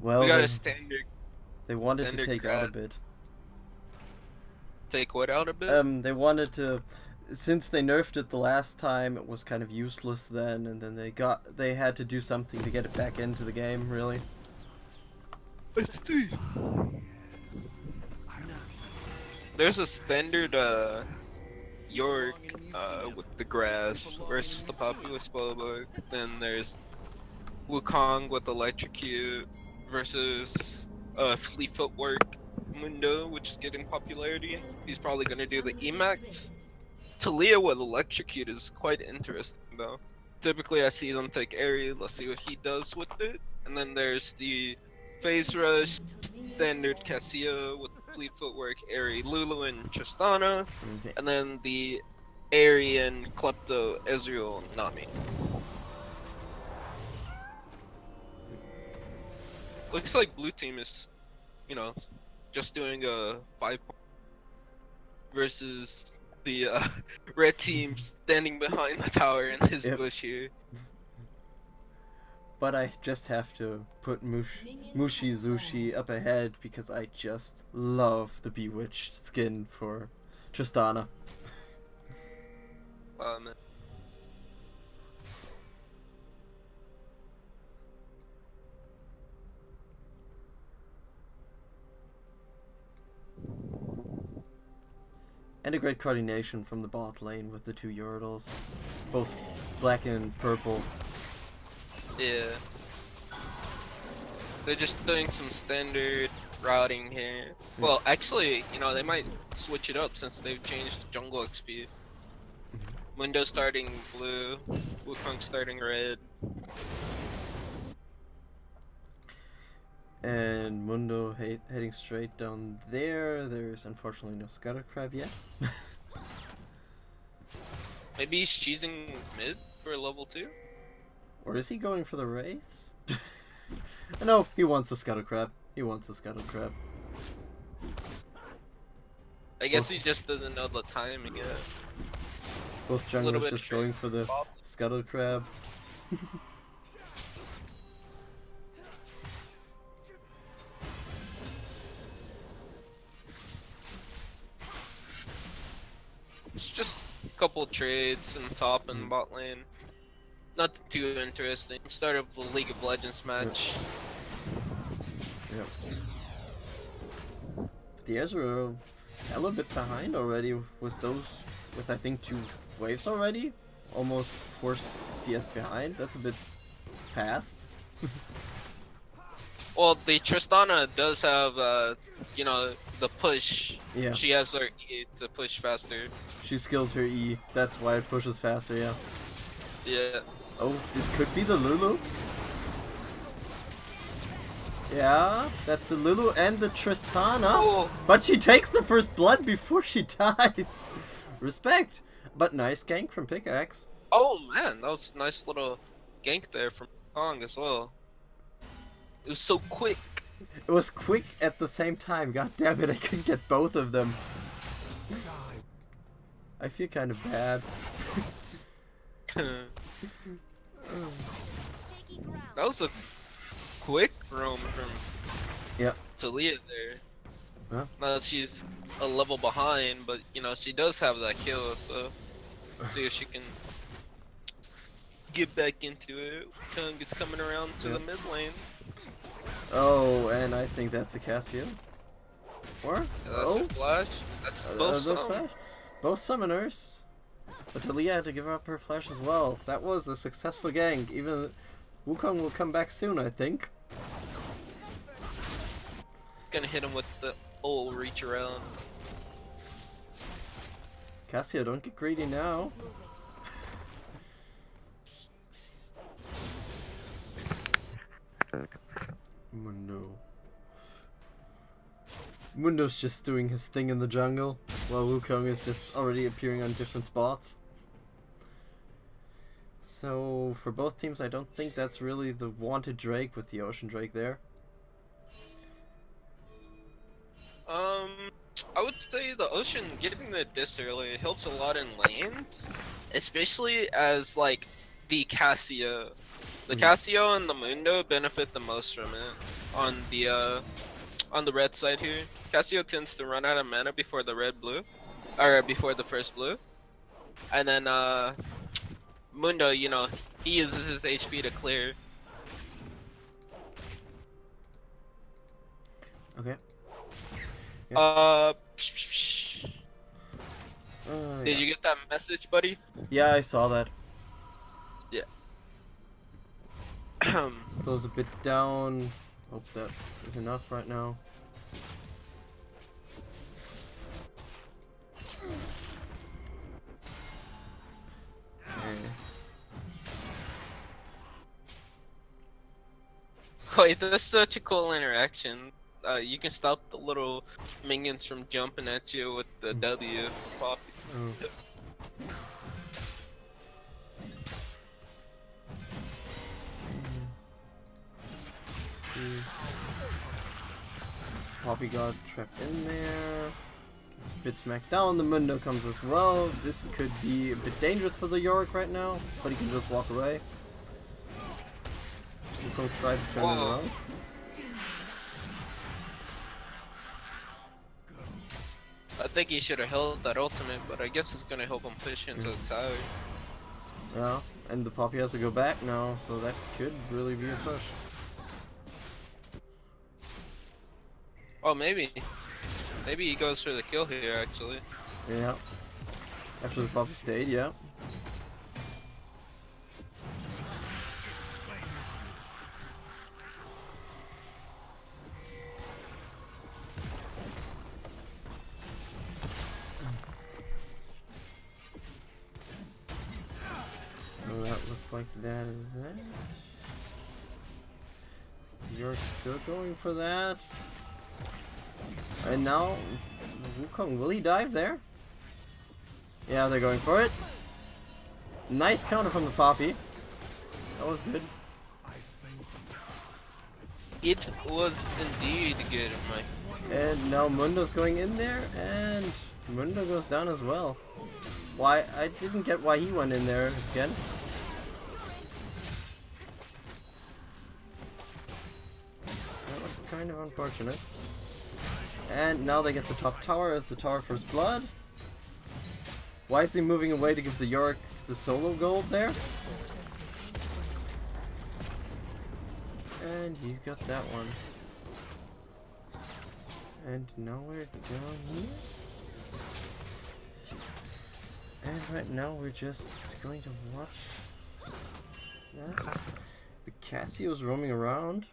Well, we got a standard. They wanted to take out a bit. Take what out a bit? They wanted to. Since they nerfed it the last time, it was kind of useless then, and then they had to do something to get it back into the game, really. Let's see. There's a standard York with the grass versus the popular spellbook. Then there's Wukong with electrocute versus Fleet Footwork Mundo, which is getting popularity. He's probably gonna do the Emax. Thalia with electrocute is quite interesting though. Typically I see them take Aerie, let's see what he does with it. And then there's the Phase Rush, standard Cassia with Fleet Footwork, Aerie, Lulu, and Tristana. Okay. And then the Aerie and Klepto, Ezreal, and Nami. Looks like blue team is, you know, just doing a 5 point versus the red team standing behind the tower in this Yep. bush here. But I just have to put Mushi Zushi up ahead because I just love the Bewitched skin for Tristana. Man. And a great coordination from the bot lane with the two Yordles. Both black and purple. Yeah. They're just doing some standard routing here. Well, actually, you know, they might switch it up since they've changed jungle XP. Mundo starting blue, Wukong starting red. And Mundo heading straight down there. There's unfortunately no Scuttle Crab yet. Maybe he's cheesing mid for level 2? Or is he going for the race? No, he wants a Scuttle Crab. He wants a Scuttle Crab. I guess he just doesn't know the timing yet. Both Little junglers bit just of going for the Scuttle Crab. It's just a couple trades in top and bot lane. Nothing too interesting. Start of a League of Legends match. Yep. But the Ezreal are a little bit behind already with I think 2 waves already. Almost 4 CS behind. That's a bit fast. Well, the Tristana does have, you know, the push. Yeah. She has her E to push faster. She skilled her E. That's why it pushes faster, yeah. Yeah. Oh, this could be the Lulu. Yeah, that's the Lulu and the Tristana. Oh. But she takes the first blood before she dies. Respect. But nice gank from Pickaxe. Oh man, that was a nice little gank there from Kong as well. It was so quick. It was quick at the same time. God damn it, I couldn't get both of them. I feel kind of bad. That was a quick roam from Yep. Talia there. Huh? Now that she's a level behind, but you know she does have that kill, so see if she can get back into it. Kung is coming around to the mid lane. Oh, and I think that's the Cassio. Or? Yeah, that's her flash. That's both the some. flash. Both summoners. But Talia had to give up her flash as well. That was a successful gank. Even Wukong will come back soon, I think. Gonna hit him with the old reach around. Cassio, don't get greedy now. Mundo. Mundo's just doing his thing in the jungle, while Wukong is just already appearing on different spots. So, for both teams, I don't think that's really the wanted Drake with the Ocean Drake there. I would say the Ocean getting the diss early helps a lot in lanes, especially as like the Cassio. The Cassio and the Mundo benefit the most from it on the red side here. Cassio tends to run out of mana before the red blue, or before the first blue, and then Mundo, you know, he uses his HP to clear. Okay. Did you get that message, buddy? Yeah, I saw that. Yeah. Close a bit down. Hope that is enough right now. Okay. Wait, that's such a cool interaction. You can stop the little minions from jumping at you with the W. Poppy. Oh. Poppy got trapped in there. Gets a bit smacked down. The Mundo comes as well. This could be a bit dangerous for the Yorick right now, but he can just walk away. Wukong tried to turn it around. I think he should have held that ultimate, but I guess it's gonna help him push into the tower. Yeah, and the Poppy has to go back now, so that could really be a push. Oh, maybe. Maybe he goes for the kill here, actually. Yeah. After the Poppy stayed, yeah. So that looks like that is that. You're still going for that. And now, Wukong, will he dive there? Yeah, they're going for it. Nice counter from the Poppy. That was good. It was indeed good, Mike. And now Mundo's going in there, and Mundo goes down as well. Why? I didn't get why he went in there again. That was kind of unfortunate. And now they get the top tower as the Tower First Blood. Why is he moving away to give the Yorick the solo gold there? And he's got that one. And now we're down here. And right now we're just going to watch that. The Cassio's roaming around.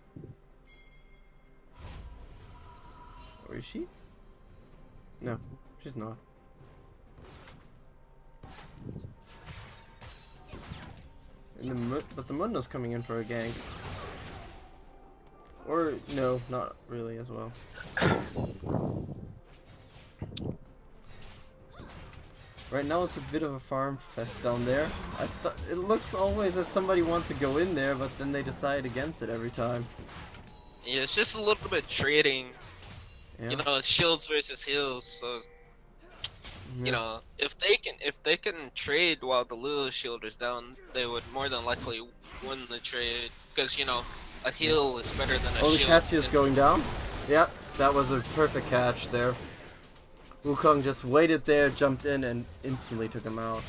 Or is she? No, she's not. And but the Mundo's coming in for a gank. Or, no, not really as well. Right now it's a bit of a farm fest down there. I thought it looks always as somebody wants to go in there, but then they decide against it every time. Yeah, it's just a little bit trading. Yeah. You know, it's shields versus heals, so Yeah. you know, if they can trade while the Lulu shield is down, they would more than likely win the trade. Because, you know, a heal is better than a Oh, shield. the Cassius going down? Yep, that was a perfect catch there. Wukong just waited there, jumped in, and instantly took him out.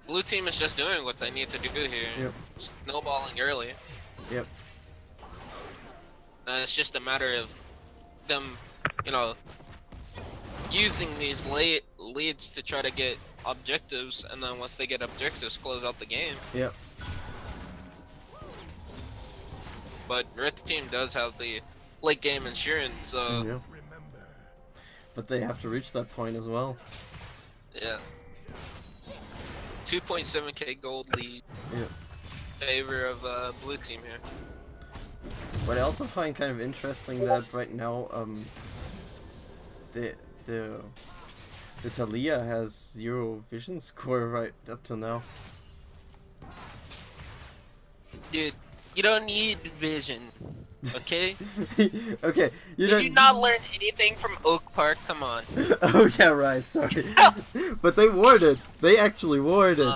Blue team is just doing what they need to do here. Yep. Snowballing early. Yep. And it's just a matter of them, you know, using these late leads to try to get objectives, and then once they get objectives, close out the game. Yep. But Red team does have the late game insurance, so Yeah. But they have to reach that point as well. yeah. 2.7k gold lead. Yeah. Favor of blue team here. But I also find kind of interesting that right now, the Talia has 0 vision score right up till now. Dude, you don't need vision, okay? Okay, you Did don't. you not learn anything from Oak Park? Come on. Oh yeah, right. Sorry. But they warded. They actually warded.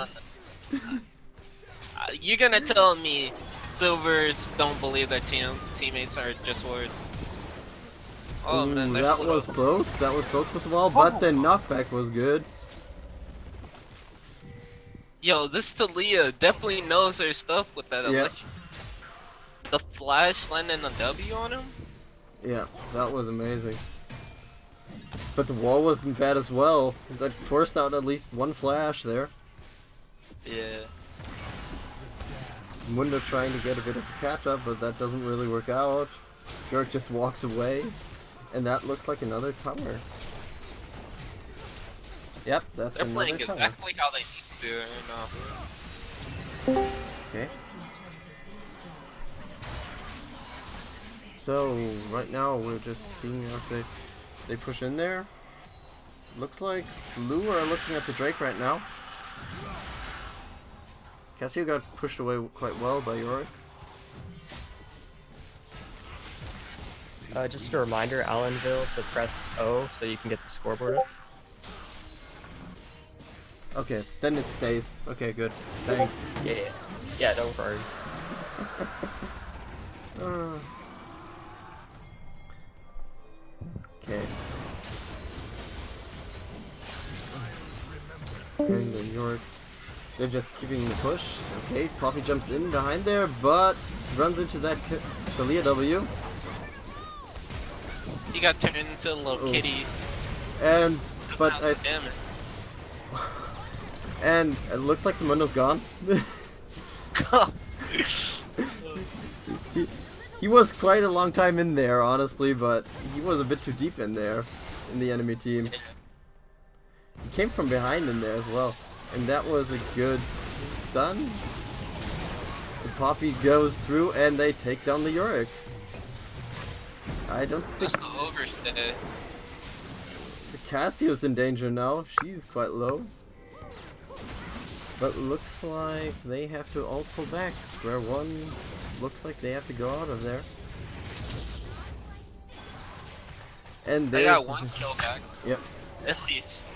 You're gonna tell me Silvers don't believe their teammates are just words. Oh Ooh, man, that was close. That was close with the wall, but then knockback was good. Yo, this Talia definitely knows her stuff with that Yeah. electric. The flash landing a W on him? Yeah, that was amazing. But the wall wasn't bad as well. That forced out at least one flash there. Yeah. Mundo trying to get a bit of a catch up, but that doesn't really work out. York just walks away, and that looks like another tower. Yep, that's They're another playing tower. exactly how they need to, you know. Okay. So right now we're just seeing how they push in there. Looks like Blue are looking at the Drake right now. Cassio got pushed away quite well by Yorick. Just a reminder, Allenville, to press O so you can get the scoreboard up. Okay, then it stays. Okay, good. Thanks. Yeah, no worries. Okay. And the York. They're just keeping the push. Okay, Poppy jumps in behind there, but runs into that Kalia W. He got turned into a little kitty. And, but Damn it. and it looks like the Mundo's gone. He was quite a long time in there, honestly, but he was a bit too deep in there, in the enemy team. He came from behind in there as well, and that was a good stun. The Poppy goes through, and they take down the Yorick. I don't think... Just the overstay. The Cassio's in danger now. She's quite low. But looks like they have to all pull back. Square one. Looks like they have to go out of there. And They there's... got one kill back. Yep. At least.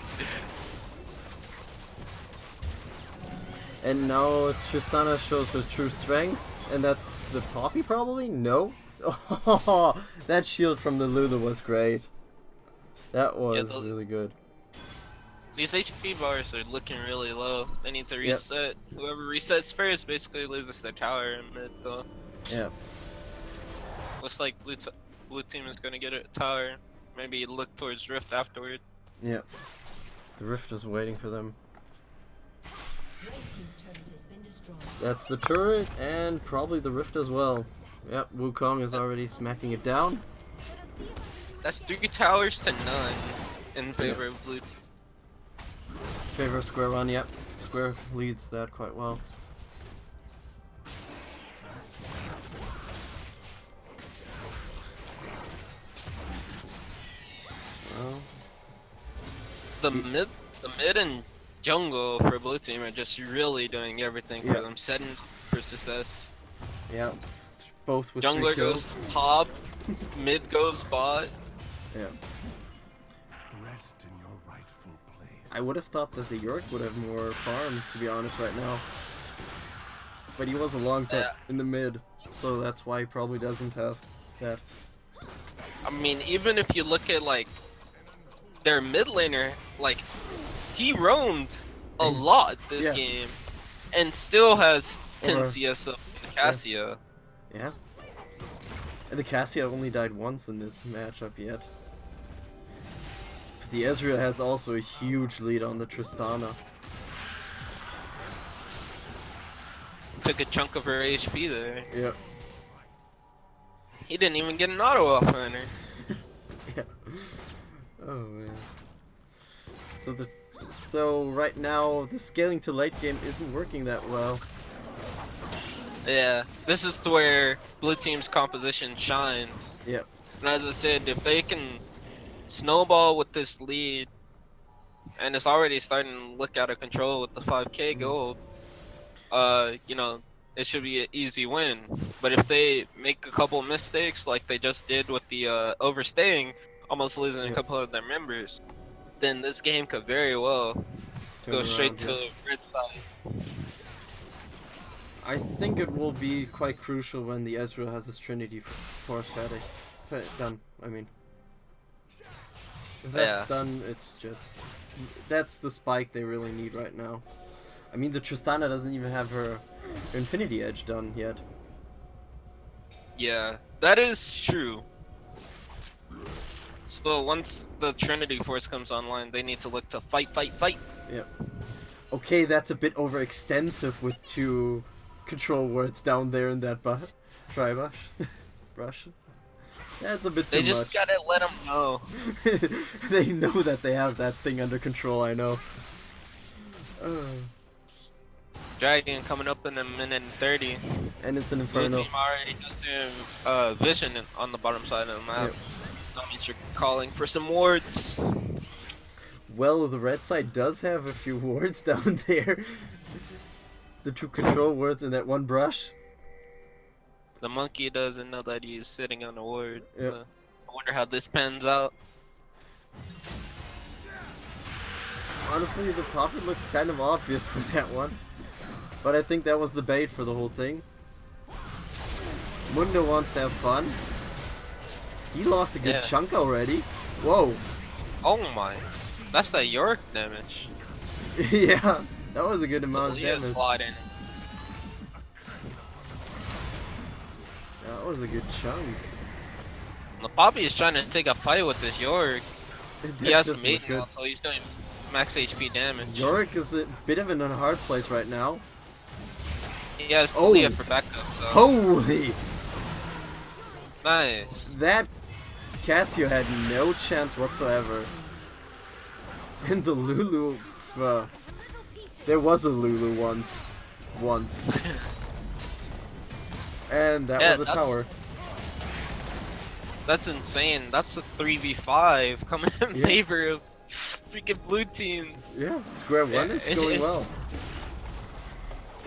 And now Tristana shows her true strength. And that's the Poppy probably? No? Oh, that shield from the Lulu was great. That was really good. These HP bars are looking really low. They need to reset. Whoever resets first basically loses their tower in mid though. Yeah. Looks like blue team is gonna get a tower. Maybe look towards Rift afterward. Yeah. The Rift is waiting for them. Red team's turret has been destroyed. That's the turret and probably the Rift as well. Yep, Wukong is already smacking it down. That's 3 towers to none in favor of blue team. Favor of Square One, yep. Square leads that quite well. Well, The mid and jungle for blue team are just really doing everything for them, setting for success. yeah. Both with Jungler 3 kills. goes top, mid goes bot. Yeah. Rest in your rightful place. I would have thought that the York would have more farm, to be honest, right now. But he was a long time in the mid, so that's why he probably doesn't have that. I mean, even if you look at like their mid laner, like he roamed a lot this game, and still has 10 CS of Cassia. Yeah. And the Cassia only died once in this matchup yet. But the Ezreal has also a huge lead on the Tristana. Took a chunk of her HP there. Yep. He didn't even get an auto off on her. Yeah. Oh man. So right now the scaling to late game isn't working that well. Yeah, this is where blue team's composition shines. Yep. And as I said, if they can snowball with this lead, and it's already starting to look out of control with the 5k gold, you know, it should be an easy win. But if they make a couple mistakes like they just did with the overstaying, almost losing a couple of their members, then this game could very well go straight to the red side. I think it will be quite crucial when the Ezreal has his Trinity Force done. I mean, if that's done, it's just that's the spike they really need right now. I mean, the Tristana doesn't even have her Infinity Edge done yet. Yeah, that is true. So once the Trinity Force comes online, they need to look to fight. Yep. Okay, that's a bit overextensive with 2 control words down there in that brush. That's a bit too much. They just gotta let them know. They know that they have that thing under control, I know. Dragon coming up in a minute and 30. And it's an Blue Inferno. team already does their vision on the bottom side of the map. Yep. That means you're calling for some wards. Well, the red side does have a few wards down there. The 2 control words in that one brush. The monkey doesn't know that he's sitting on a ward. Yep. So I wonder how this pans out. Honestly, the Poppy looks kind of obvious for that one. But I think that was the bait for the whole thing. Mundo wants to have fun. He lost a good chunk already. Whoa. Oh my. That's that York damage. Yeah, that was a good amount of Leah damage. sliding. That was a good chunk. The Poppy is trying to take a fight with this York. He That has the doesn't look maiden good. now, so he's doing max HP damage. Yorick is a bit of in a hard place right now. He has Oh. Leah for backup, so. Holy! Nice. That Cassio had no chance whatsoever. And the Lulu, there was a Lulu once. And that Yeah, was a that's- tower. That's insane. That's a 3v5 coming in Yeah. favor of freaking blue team. Yeah, Square One Yeah, is it's- going it's- well.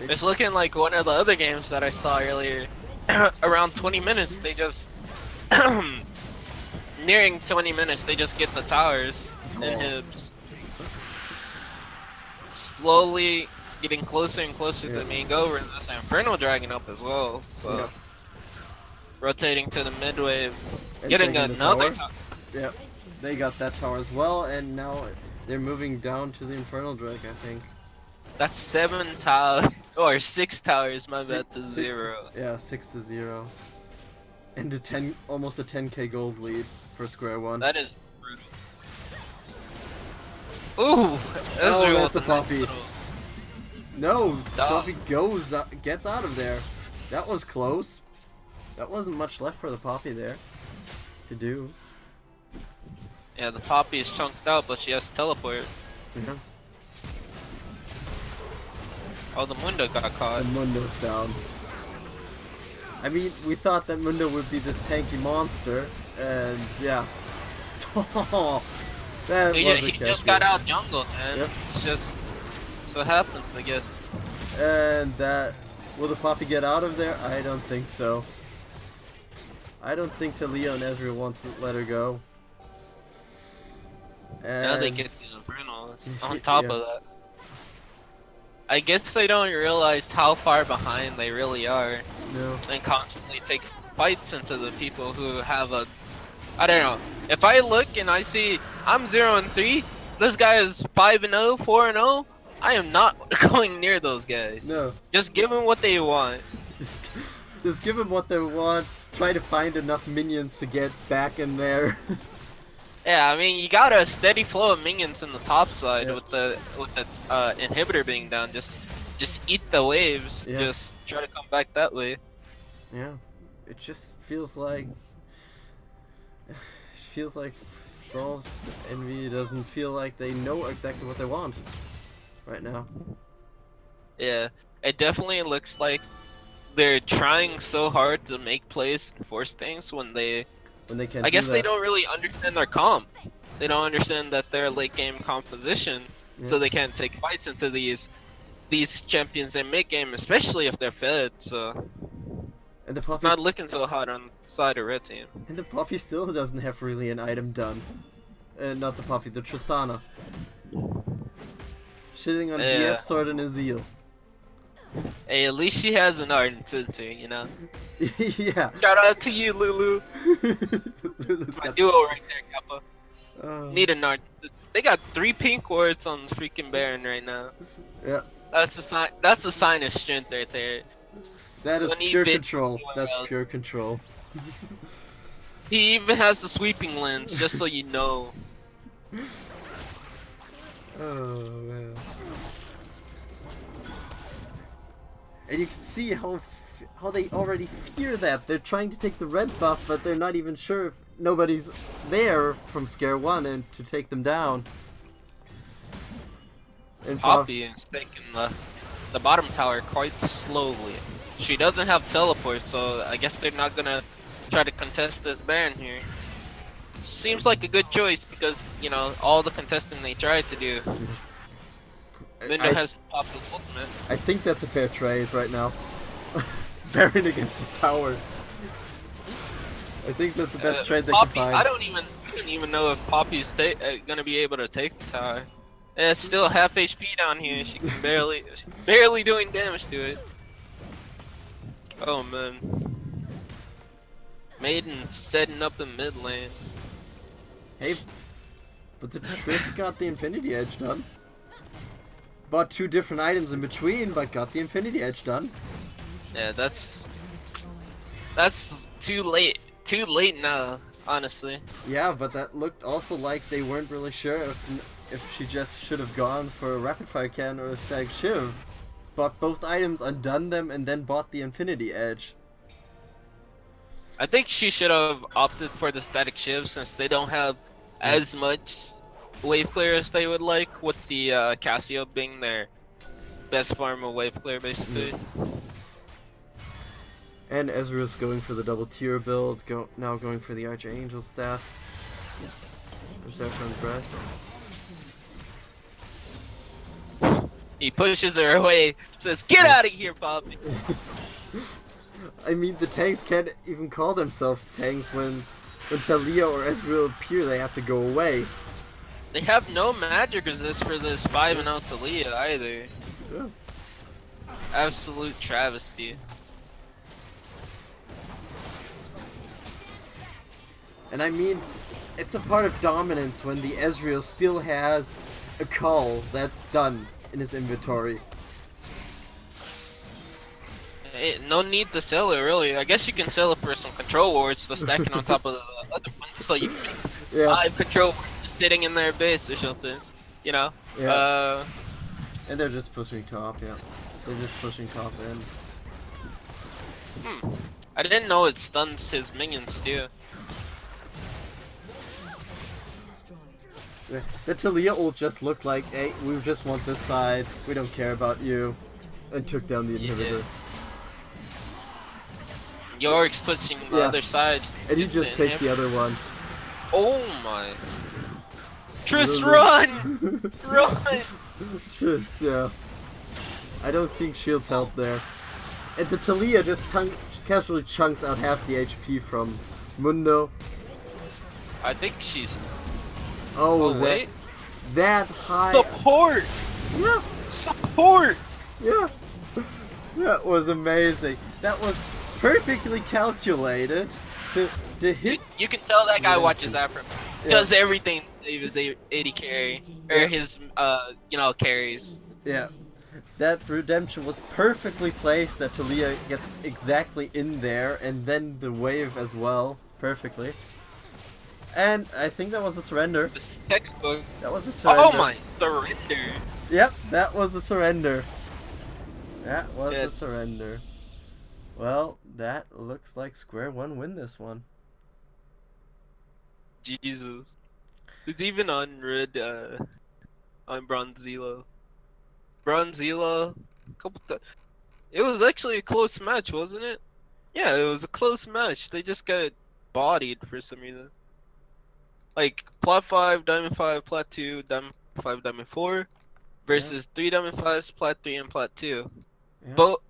It's looking like one of the other games that I saw earlier. Around 20 minutes, they just nearing 20 minutes, they just get the towers and Oh. hips. Slowly getting closer and closer Yeah. to being over. And this Inferno Dragon up as well. So Yeah. rotating to the mid wave, And getting taking the another. tower. Yep, they got that tower as well, and now they're moving down to the Infernal Drake, I think. That's 7 towers or 6 towers. My bad to Six- 0. Yeah, 6-0. And almost a 10k gold lead for Square One. That is brutal. Ooh, Oh, Ezreal that's with a nice Poppy. little- No, Duh. Sophie gets out of there. That was close. That wasn't much left for the Poppy there to do. Yeah, the Poppy is chunked out, but she has teleport. Yeah. Oh, the Mundo got caught. And Mundo's down. I mean, we thought that Mundo would be this tanky monster, and yeah. That He, was ju- a he just Cassio. got out jungle, man. Yep. It's just so happens, I guess. And that... Will the Poppy get out of there? I don't think so. I don't think Talia and Ezreal wants to let her go. And Now they get the Inferno on top Yeah. of that. I guess they don't realize how far behind they really are, No. and constantly take fights into the people who have a. I don't know. If I look and I see I'm 0-3, this guy is 5-0, 4-0, I am not going near those guys. No. Just give them what they want. Just give them what they want. Try to find enough minions to get back in there. Yeah, I mean, you got a steady flow of minions in the top side Yeah. with the inhibitor being down. Just eat the waves. Yeah. Just try to come back that way. Yeah. It just feels like... It feels like Brawl's Envy doesn't feel like they know exactly what they want right now. Yeah, it definitely looks like they're trying so hard to make plays and force things when they. When they can't I guess do they that. don't really understand their comp. They don't understand that they're late game composition, so Yeah. they can't take fights into these champions in mid game, especially if they're fed. So And the it's Poppy not looking so hot on the side of red team. And the Poppy still doesn't have really an item done. Not the Poppy, the Tristana. Shitting on Yeah. BF Sword and Azeel. Hey, at least she has an art to you know. Yeah. Shout out to you, Lulu. Lulu's My got- duo right there, Kappa. Oh. Need an art. They got 3 pink wards on the freaking Baron right now. Yeah. That's a sign. That's a sign of strength right there. That is When he pure bit control. anywhere That's else. pure control. He even has the sweeping lens, just so you know. Oh man. And you can see how they already fear that. They're trying to take the red buff, but they're not even sure if nobody's there from Scare 1 and to take them down. And Poppy is taking the bottom tower quite slowly. She doesn't have teleport, so I guess they're not gonna try to contest this Baron here. Seems like a good choice because, you know, all the contesting they tried to do. Mundo has popped his ultimate. I think that's a fair trade right now. Baron against the tower. I think that's the best trade they can Poppy, find. I don't even know if Poppy's gonna be able to take the tower. And it's still half HP down here. She can barely doing damage to it. Oh man. Maiden setting up in mid lane. Hey, but the Triss got the Infinity Edge done. Bought 2 different items in between, but got the Infinity Edge done. Yeah, that's too late. Too late now, honestly. Yeah, but that looked also like they weren't really sure if she just should have gone for a Rapid Fire Cannon or a Static Shiv. Bought both items, undone them, and then bought the Infinity Edge. I think she should have opted for the static shiv since they don't have as much wave clear as they would like, with the Casio being their best form of wave clear basically. And Ezreal's going for the double tier build, now going for the Archangel staff. Instead from the breast. He pushes her away, says, "Get out of here, Poppy!" I mean, the tanks can't even call themselves tanks when Talia or Ezreal appear, they have to go away. They have no magic resist for this 5-0 Talia either. Yeah. Absolute travesty. And I mean, it's a part of dominance when the Ezreal still has a call that's done in his inventory. Hey, no need to sell it, really. I guess you can sell it for some control wards to stack it on top of the other ones, so you can Yeah. 5 control wards just sitting in their base or something. You know? Yeah. And they're just pushing top, yeah. They're just pushing top in. I didn't know it stuns his minions too. The Talia ult just looked like, hey, we just want this side, we don't care about you, and took down the inhibitor. Yorick's pushing the Yeah. other side. And he Gets just the takes the other one. Oh my. Triss, run! Run! Just, yeah. I don't think shields help there. And the Talia just casually chunks out half the HP from Mundo. I think she's. Oh, Oh, wait. that high. Support! Yeah, Support! yeah. That was amazing. That was perfectly calculated to hit. You can tell that guy watches Afro. Does everything to save his 80 carry. Or Yeah. his, carries. Yeah. That redemption was perfectly placed, that Talia gets exactly in there, and then the wave as well, perfectly. And I think that was a surrender. This textbook. That was a surrender. Oh my, surrender. Yep, that was a surrender. That was Yeah. a surrender. Well, that looks like Square One win this one. Jesus. It's even on red, on Bronzilla. Bronzilla, it was actually a close match, wasn't it? Yeah, it was a close match. They just got bodied for some reason. Like, Plat 5, Diamond 5, Plat 2, Diamond 5, Diamond 4, versus 3 Diamond 5s, Plat 3, and Plat 2. Yeah. But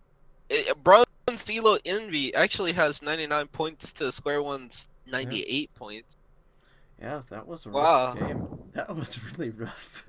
Bronzilla Envy actually has 99 points to Square One's 98 points. Yeah, that was a Wow. rough game. That was really rough.